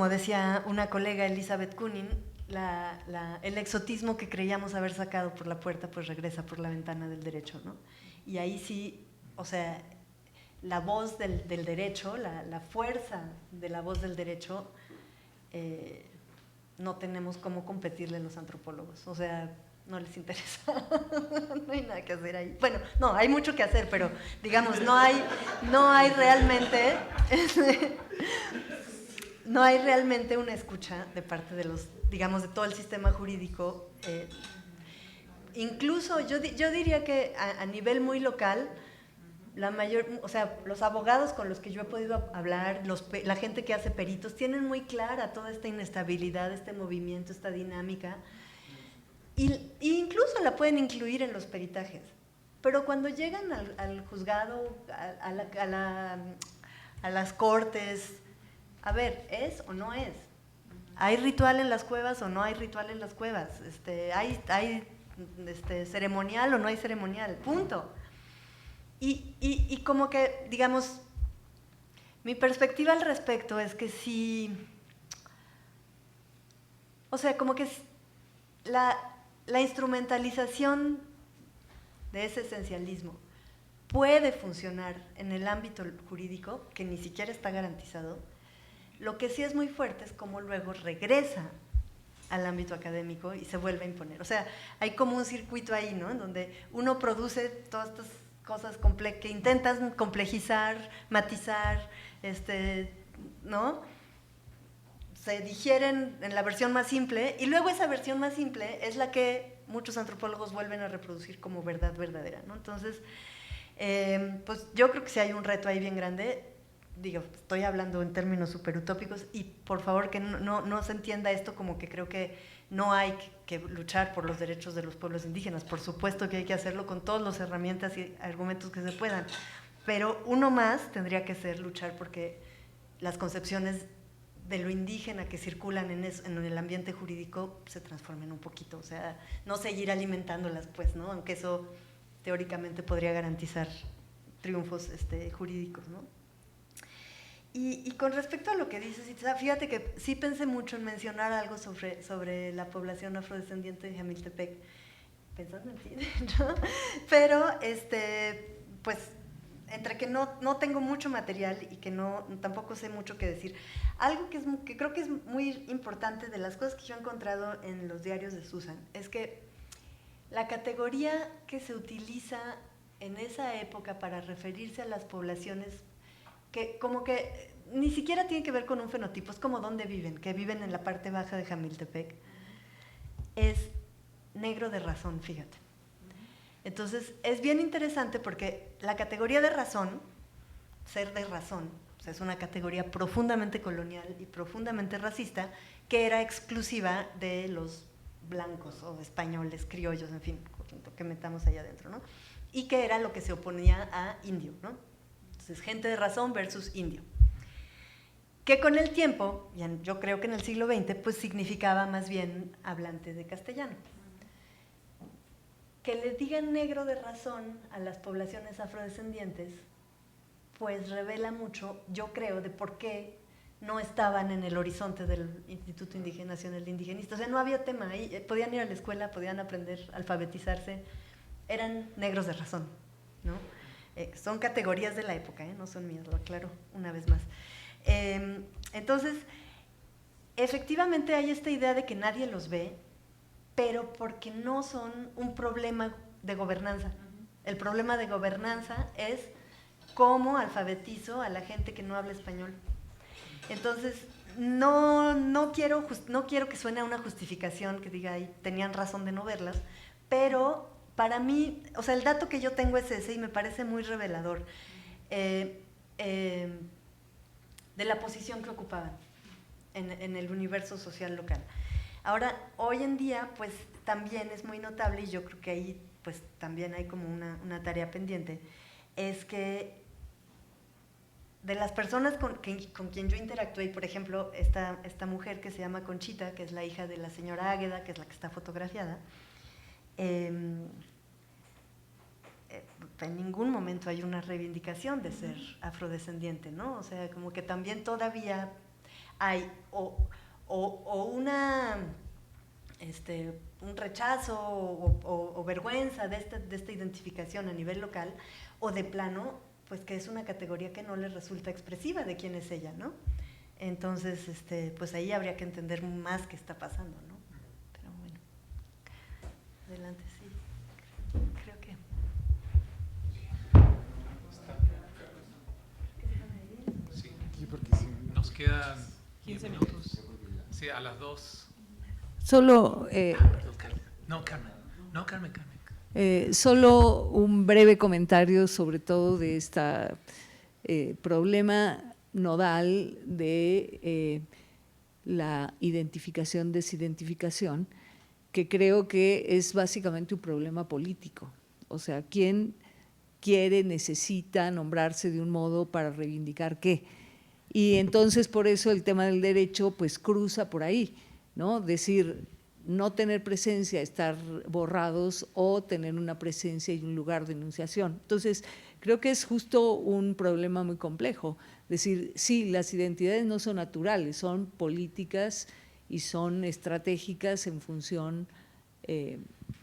decía una colega, Elizabeth Kunin, el exotismo que creíamos haber sacado por la puerta, pues regresa por la ventana del derecho, ¿no? Y ahí sí, o sea, la voz del derecho, la fuerza de la voz del derecho, no tenemos cómo competirle a los antropólogos, o sea, no les interesa, no hay nada que hacer ahí. Bueno, no, hay mucho que hacer, pero digamos, no hay realmente... no hay realmente una escucha de parte de los, digamos, de todo el sistema jurídico. Incluso yo diría que a nivel muy local, o sea, los abogados con los que yo he podido hablar, la gente que hace peritos, tienen muy clara toda esta inestabilidad, este movimiento, esta dinámica, y incluso la pueden incluir en los peritajes. Pero cuando llegan al juzgado, a las cortes, a ver, ¿es o no es? ¿Hay ritual en las cuevas o no hay ritual en las cuevas? ¿Hay ceremonial o no hay ceremonial? Punto. Y como que, digamos, mi perspectiva al respecto es que sí, o sea, como que la instrumentalización de ese esencialismo puede funcionar en el ámbito jurídico, que ni siquiera está garantizado. Lo que sí es muy fuerte es cómo luego regresa al ámbito académico y se vuelve a imponer. O sea, hay como un circuito ahí, ¿no? En donde uno produce todas estas cosas que intentan complejizar, matizar, ¿no? Se digieren en la versión más simple y luego esa versión más simple es la que muchos antropólogos vuelven a reproducir como verdad verdadera, ¿no? Entonces, pues yo creo que sí hay un reto ahí bien grande. Digo, estoy hablando en términos súper utópicos y por favor que no se entienda esto como que creo que no hay que luchar por los derechos de los pueblos indígenas. Por supuesto que hay que hacerlo con todas las herramientas y argumentos que se puedan, pero uno más tendría que ser luchar porque las concepciones de lo indígena que circulan en el ambiente jurídico se transformen un poquito, o sea, no seguir alimentándolas, pues, ¿no? Aunque eso teóricamente podría garantizar triunfos jurídicos, ¿no? Y con respecto a lo que dices, fíjate que sí pensé mucho en mencionar algo sobre la población afrodescendiente de Jamiltepec, pensando en ti, ¿no? Pero, pues, entre que no tengo mucho material y que tampoco sé mucho que decir, algo que creo que es muy importante de las cosas que yo he encontrado en los diarios de Susan, es que la categoría que se utiliza en esa época para referirse a las poblaciones que como que ni siquiera tiene que ver con un fenotipo, es como dónde viven, que viven en la parte baja de Jamiltepec, es negro de razón, fíjate. Entonces, es bien interesante porque la categoría de razón, ser de razón, o sea, es una categoría profundamente colonial y profundamente racista que era exclusiva de los blancos o españoles, criollos, en fin, lo que metamos allá adentro, ¿no? Y que era lo que se oponía a indio, ¿no? Entonces, gente de razón versus indio. Que con el tiempo, yo creo que en el siglo XX, pues significaba más bien hablante de castellano. Que le digan negro de razón a las poblaciones afrodescendientes, pues revela mucho, yo creo, de por qué no estaban en el horizonte del Instituto Nacional de Indigenistas. O sea, no había tema ahí. Podían ir a la escuela, podían aprender, alfabetizarse. Eran negros de razón, ¿no? Son categorías de la época, no son mías, lo aclaro una vez más. Entonces, efectivamente hay esta idea de que nadie los ve, pero porque no son un problema de gobernanza. El problema de gobernanza es cómo alfabetizo a la gente que no habla español. Entonces, no quiero que suene a una justificación que diga, ay, tenían razón de no verlas, pero para mí, o sea, el dato que yo tengo es ese y me parece muy revelador de la posición que ocupaban en el universo social local. Ahora, hoy en día, pues también es muy notable, y yo creo que ahí pues también hay como una tarea pendiente, es que de las personas con quien yo interactué, por ejemplo, esta mujer que se llama Conchita, que es la hija de la señora Águeda, que es la que está fotografiada, en ningún momento hay una reivindicación de ser afrodescendiente, ¿no? O sea, como que también todavía hay un rechazo o vergüenza de esta identificación a nivel local, o de plano, pues que es una categoría que no le resulta expresiva de quién es ella, ¿no? Entonces, pues ahí habría que entender más qué está pasando, ¿no? Pero bueno, adelante, sí. Creo que... Sí, nos quedan 15 minutos. Sí, a las 2. Solo, Carmen. solo un breve comentario sobre todo de este problema nodal de la identificación-desidentificación, que creo que es básicamente un problema político. O sea, ¿quién quiere, necesita nombrarse de un modo para reivindicar qué? Y entonces por eso el tema del derecho pues cruza por ahí, ¿no? Decir, no tener presencia, estar borrados, o tener una presencia y un lugar de enunciación. Entonces, creo que es justo un problema muy complejo. Decir, sí, las identidades no son naturales, son políticas y son estratégicas en función,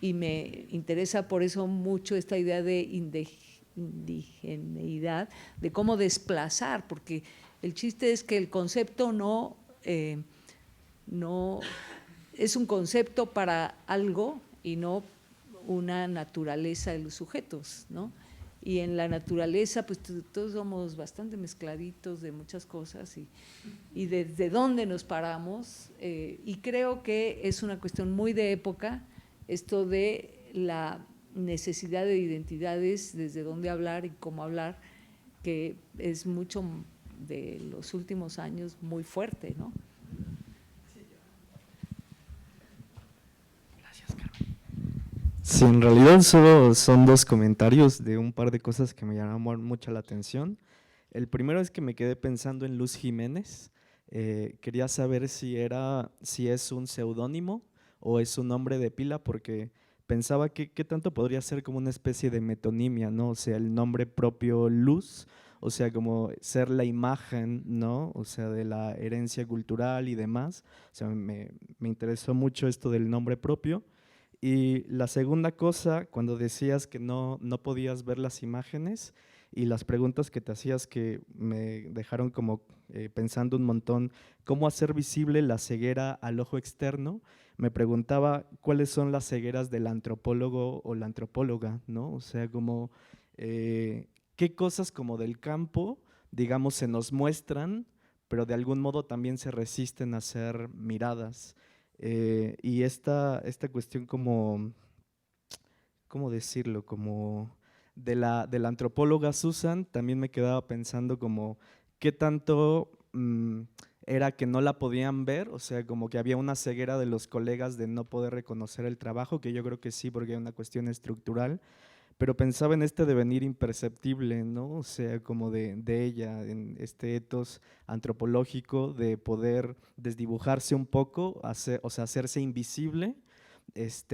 y me interesa por eso mucho esta idea de indigeneidad, de cómo desplazar, porque el chiste es que el concepto no es un concepto para algo y no una naturaleza de los sujetos, ¿no? Y en la naturaleza, pues todos somos bastante mezcladitos de muchas cosas, y desde dónde nos paramos, y creo que es una cuestión muy de época, esto de la necesidad de identidades, desde dónde hablar y cómo hablar, que es mucho de los últimos años muy fuerte, ¿no? Sí, en realidad solo son dos comentarios de un par de cosas que me llamaron mucho la atención. El primero es que me quedé pensando en Luz Jiménez. Quería saber si es un seudónimo o es un nombre de pila, porque pensaba que qué tanto podría ser como una especie de metonimia, ¿no? O sea, el nombre propio Luz, o sea, como ser la imagen, ¿no? O sea, de la herencia cultural y demás. O sea, me interesó mucho esto del nombre propio. Y la segunda cosa, cuando decías que no podías ver las imágenes, y las preguntas que te hacías que me dejaron como pensando un montón, ¿cómo hacer visible la ceguera al ojo externo? Me preguntaba cuáles son las cegueras del antropólogo o la antropóloga, ¿no? O sea, como qué cosas como del campo, digamos, se nos muestran, pero de algún modo también se resisten a ser miradas. Y esta cuestión como, ¿cómo decirlo? Como de la antropóloga Susan, también me quedaba pensando como qué tanto era que no la podían ver, o sea, como que había una ceguera de los colegas de no poder reconocer el trabajo, que yo creo que sí, porque hay una cuestión estructural, pero pensaba en este devenir imperceptible, ¿no? O sea, como de ella, en este etos antropológico de poder desdibujarse un poco, o sea, hacerse invisible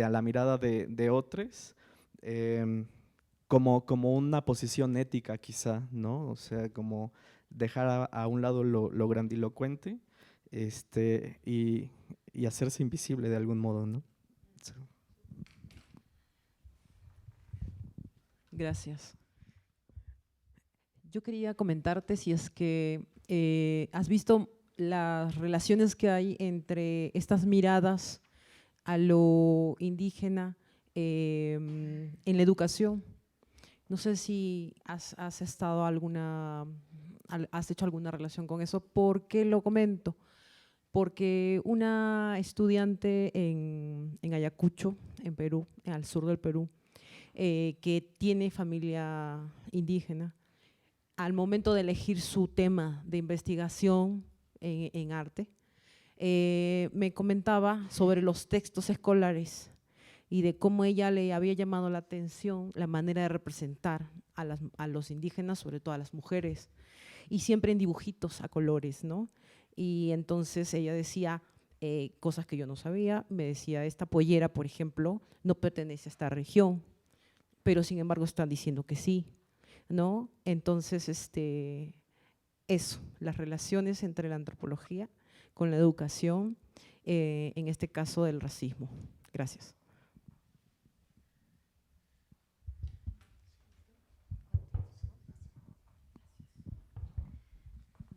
a la mirada de otros, como una posición ética quizá, ¿no? O sea, como dejar a un lado lo grandilocuente y hacerse invisible de algún modo, ¿no? Sí. Gracias. Yo quería comentarte si es que has visto las relaciones que hay entre estas miradas a lo indígena en la educación. No sé si has hecho alguna relación con eso. ¿Por qué lo comento? Porque una estudiante en Ayacucho, en Perú, al sur del Perú, que tiene familia indígena, al momento de elegir su tema de investigación en arte, me comentaba sobre los textos escolares y de cómo ella le había llamado la atención la manera de representar a los indígenas, sobre todo a las mujeres, y siempre en dibujitos a colores, ¿no? Y entonces ella decía cosas que yo no sabía, me decía, esta pollera, por ejemplo, no pertenece a esta región, pero sin embargo están diciendo que sí, ¿no? Entonces, eso, las relaciones entre la antropología con la educación, en este caso del racismo. Gracias.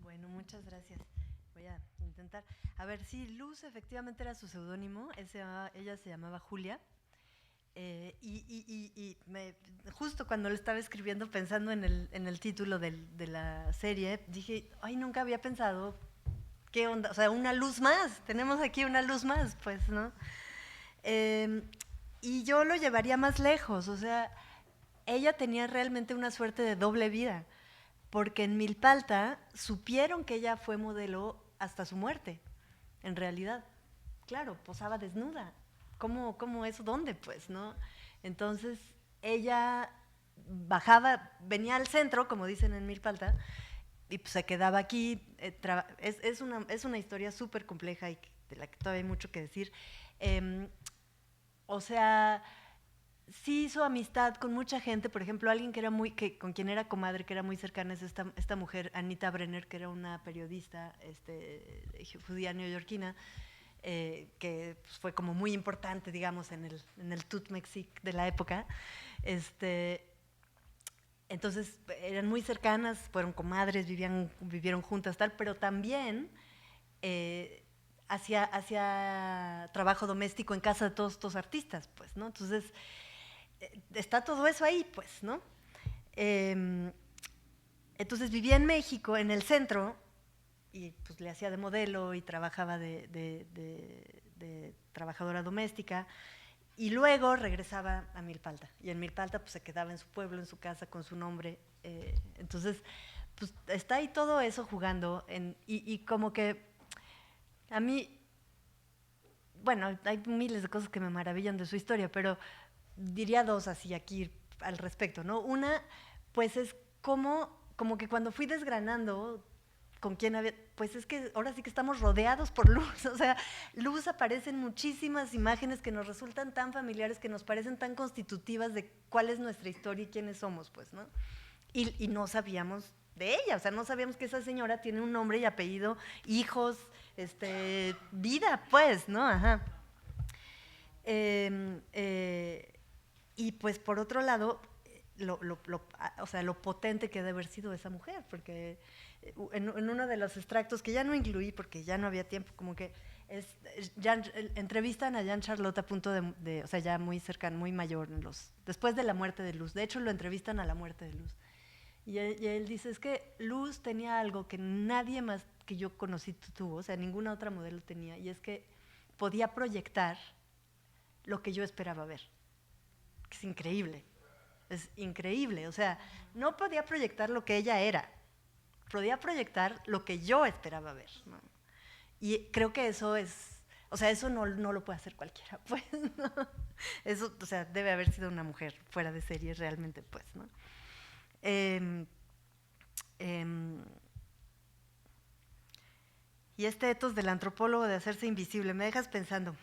Bueno, muchas gracias. Voy a intentar. A ver, sí, Luz efectivamente era su seudónimo, ella se llamaba Julia. Justo cuando lo estaba escribiendo, pensando en el título de la serie, dije, ay, nunca había pensado, ¿qué onda? O sea, una luz más, tenemos aquí una luz más, pues, ¿no? Y yo lo llevaría más lejos, o sea, ella tenía realmente una suerte de doble vida, porque en Milpalta supieron que ella fue modelo hasta su muerte, en realidad. Claro, posaba desnuda. ¿Cómo eso? ¿Dónde? Pues, ¿no? Entonces, ella bajaba, venía al centro, como dicen en Milpalta, y pues se quedaba aquí. Es una historia súper compleja y de la que todavía hay mucho que decir. O sea, sí hizo amistad con mucha gente, por ejemplo, alguien con quien era comadre, que era muy cercana, es esta mujer, Anita Brenner, que era una periodista judía neoyorquina, que pues, fue como muy importante, digamos, en el Tutmexic de la época. Entonces, eran muy cercanas, fueron comadres, vivieron juntas, tal, pero también hacía trabajo doméstico en casa de todos estos artistas, pues, ¿no? Entonces, está todo eso ahí, pues, ¿no? Entonces, vivía en México, en el centro, y pues le hacía de modelo y trabajaba de trabajadora doméstica, y luego regresaba a Milpalta, y en Milpalta pues se quedaba en su pueblo, en su casa, con su nombre. Entonces, pues está ahí todo eso jugando, y como que a mí, bueno, hay miles de cosas que me maravillan de su historia, pero diría dos así aquí al respecto, ¿no? Una, pues es como que cuando fui desgranando con quién había, pues es que ahora sí que estamos rodeados por Luz, o sea, Luz aparece en muchísimas imágenes que nos resultan tan familiares, que nos parecen tan constitutivas de cuál es nuestra historia y quiénes somos, pues, ¿no? Y no sabíamos de ella, o sea, no sabíamos que esa señora tiene un nombre y apellido, hijos, vida, pues, ¿no? Ajá. Y pues por otro lado, o sea, lo potente que debe haber sido esa mujer, porque en uno de los extractos que ya no incluí porque ya no había tiempo, como que entrevistan a Jean Charlotte a punto o sea, ya muy cercano, muy mayor, después de la muerte de Luz. De hecho, lo entrevistan a la muerte de Luz. Y él dice, es que Luz tenía algo que nadie más que yo conocí tuvo, o sea, ninguna otra modelo tenía, y es que podía proyectar lo que yo esperaba ver. Es increíble, o sea, no podía proyectar lo que ella era, podía proyectar lo que yo esperaba ver, ¿no? Y creo que eso es, o sea, eso no lo puede hacer cualquiera, pues, ¿no? Eso, o sea, debe haber sido una mujer fuera de serie realmente, pues, ¿no? Y este etos del antropólogo de hacerse invisible, me dejas pensando.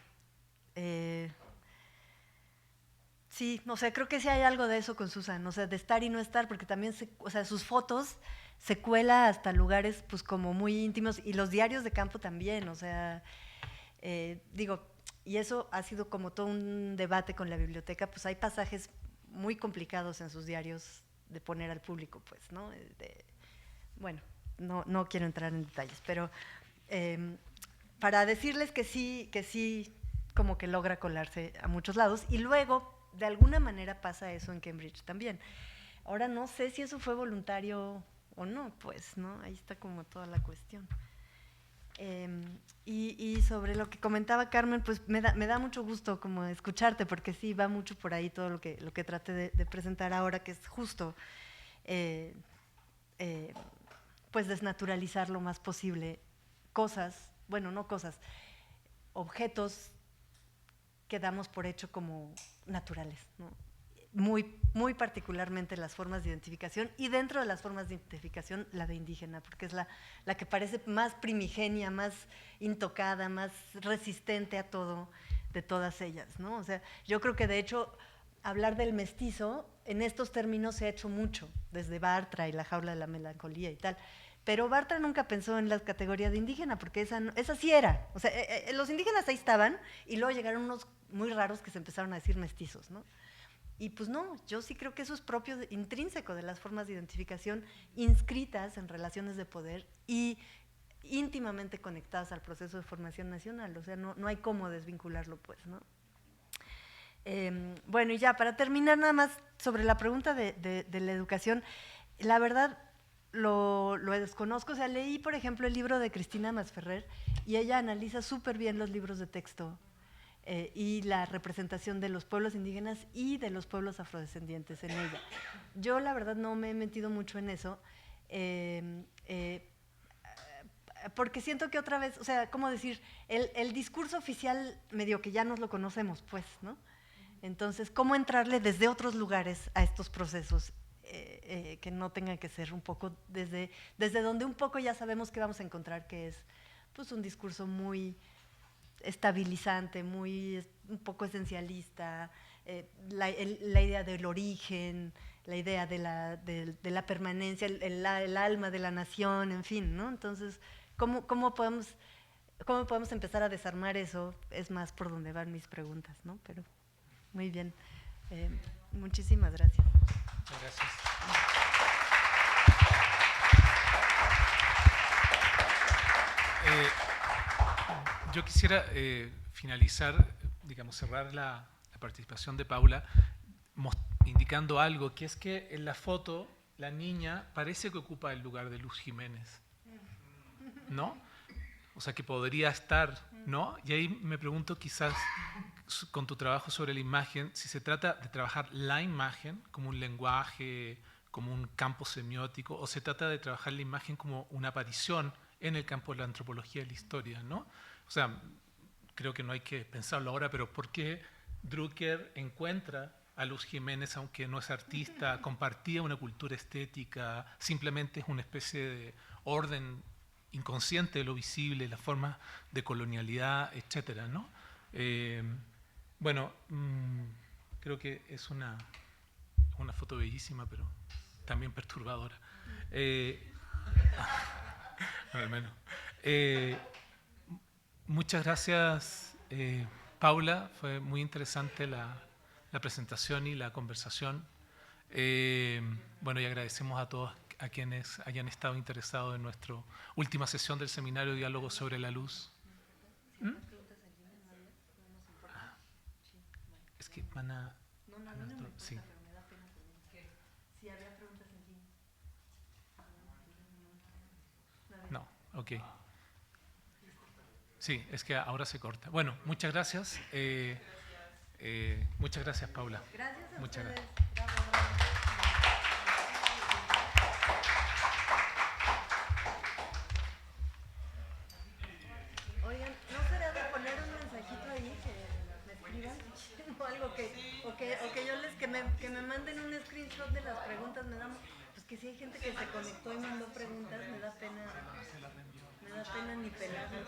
Sí, o sea, creo que sí hay algo de eso con Susan, o sea, de estar y no estar, porque también, o sea, sus fotos se cuela hasta lugares pues como muy íntimos, y los diarios de campo también, o sea, digo, y eso ha sido como todo un debate con la biblioteca, pues hay pasajes muy complicados en sus diarios de poner al público, pues, ¿no? Bueno, no quiero entrar en detalles, pero para decirles que sí, como que logra colarse a muchos lados, y luego, de alguna manera pasa eso en Cambridge también. Ahora no sé si eso fue voluntario o no, pues, ¿no? Ahí está como toda la cuestión. Y sobre lo que comentaba Carmen, pues me da mucho gusto como escucharte, porque sí, va mucho por ahí todo lo que traté de presentar ahora, que es justo pues desnaturalizar lo más posible cosas, bueno, no cosas, objetos que damos por hecho como naturales, ¿no? Muy particularmente las formas de identificación, y dentro de las formas de identificación la de indígena, porque es la que parece más primigenia, más intocada, más resistente a todo, de todas ellas, ¿no? O sea, yo creo que de hecho hablar del mestizo en estos términos se ha hecho mucho, desde Bartra y La jaula de la melancolía y tal, pero Bartra nunca pensó en la categoría de indígena, porque esa sí era, o sea, los indígenas ahí estaban, y luego llegaron unos muy raros que se empezaron a decir mestizos, ¿no? Y pues no, yo sí creo que eso es propio, intrínseco de las formas de identificación inscritas en relaciones de poder y íntimamente conectadas al proceso de formación nacional, o sea, no hay cómo desvincularlo, pues, ¿no? Bueno, y ya, para terminar nada más sobre la pregunta de la educación, la verdad lo desconozco, o sea, leí, por ejemplo, el libro de Cristina Masferrer, y ella analiza súper bien los libros de texto y la representación de los pueblos indígenas y de los pueblos afrodescendientes en ella. Yo, la verdad, no me he metido mucho en eso, porque siento que otra vez, o sea, ¿cómo decir? El discurso oficial medio que ya nos lo conocemos, pues, ¿no? Entonces, ¿cómo entrarle desde otros lugares a estos procesos que no tengan que ser un poco desde donde un poco ya sabemos que vamos a encontrar, que es pues un discurso muy estabilizante, un poco esencialista, la idea del origen, la idea de la permanencia, el alma de la nación, en fin, ¿no? Entonces, ¿cómo podemos empezar a desarmar eso? Es más por donde van mis preguntas, ¿no? Pero muy bien. Muchísimas gracias. Gracias. Yo quisiera finalizar, digamos, cerrar la participación de Paula indicando algo, que es que en la foto la niña parece que ocupa el lugar de Luz Jiménez, ¿no? O sea, que podría estar, ¿no? Y ahí me pregunto quizás con tu trabajo sobre la imagen, si se trata de trabajar la imagen como un lenguaje, como un campo semiótico, o se trata de trabajar la imagen como una aparición en el campo de la antropología y la historia, ¿no? O sea, creo que no hay que pensarlo ahora, pero ¿por qué Drucker encuentra a Luz Jiménez, aunque no es artista, compartía una cultura estética, simplemente es una especie de orden inconsciente de lo visible, la forma de colonialidad, etcétera, ¿no? Bueno, creo que es una foto bellísima, pero también perturbadora. Al menos. Muchas gracias, Paula. Fue muy interesante la presentación y la conversación. Bueno, y agradecemos a todos a quienes hayan estado interesados en nuestra última sesión del seminario Diálogo sobre la Luz. Es que van a... Sí. No, ok. Sí, es que ahora se corta. Bueno, muchas gracias. Muchas gracias, Paula. Gracias a muchas ustedes. Gracias. Oigan, ¿no será de poner un mensajito ahí que me escriban? O algo que me manden un screenshot de las preguntas, pues que si hay gente que se conectó y mandó preguntas, me da pena ni pelarlos.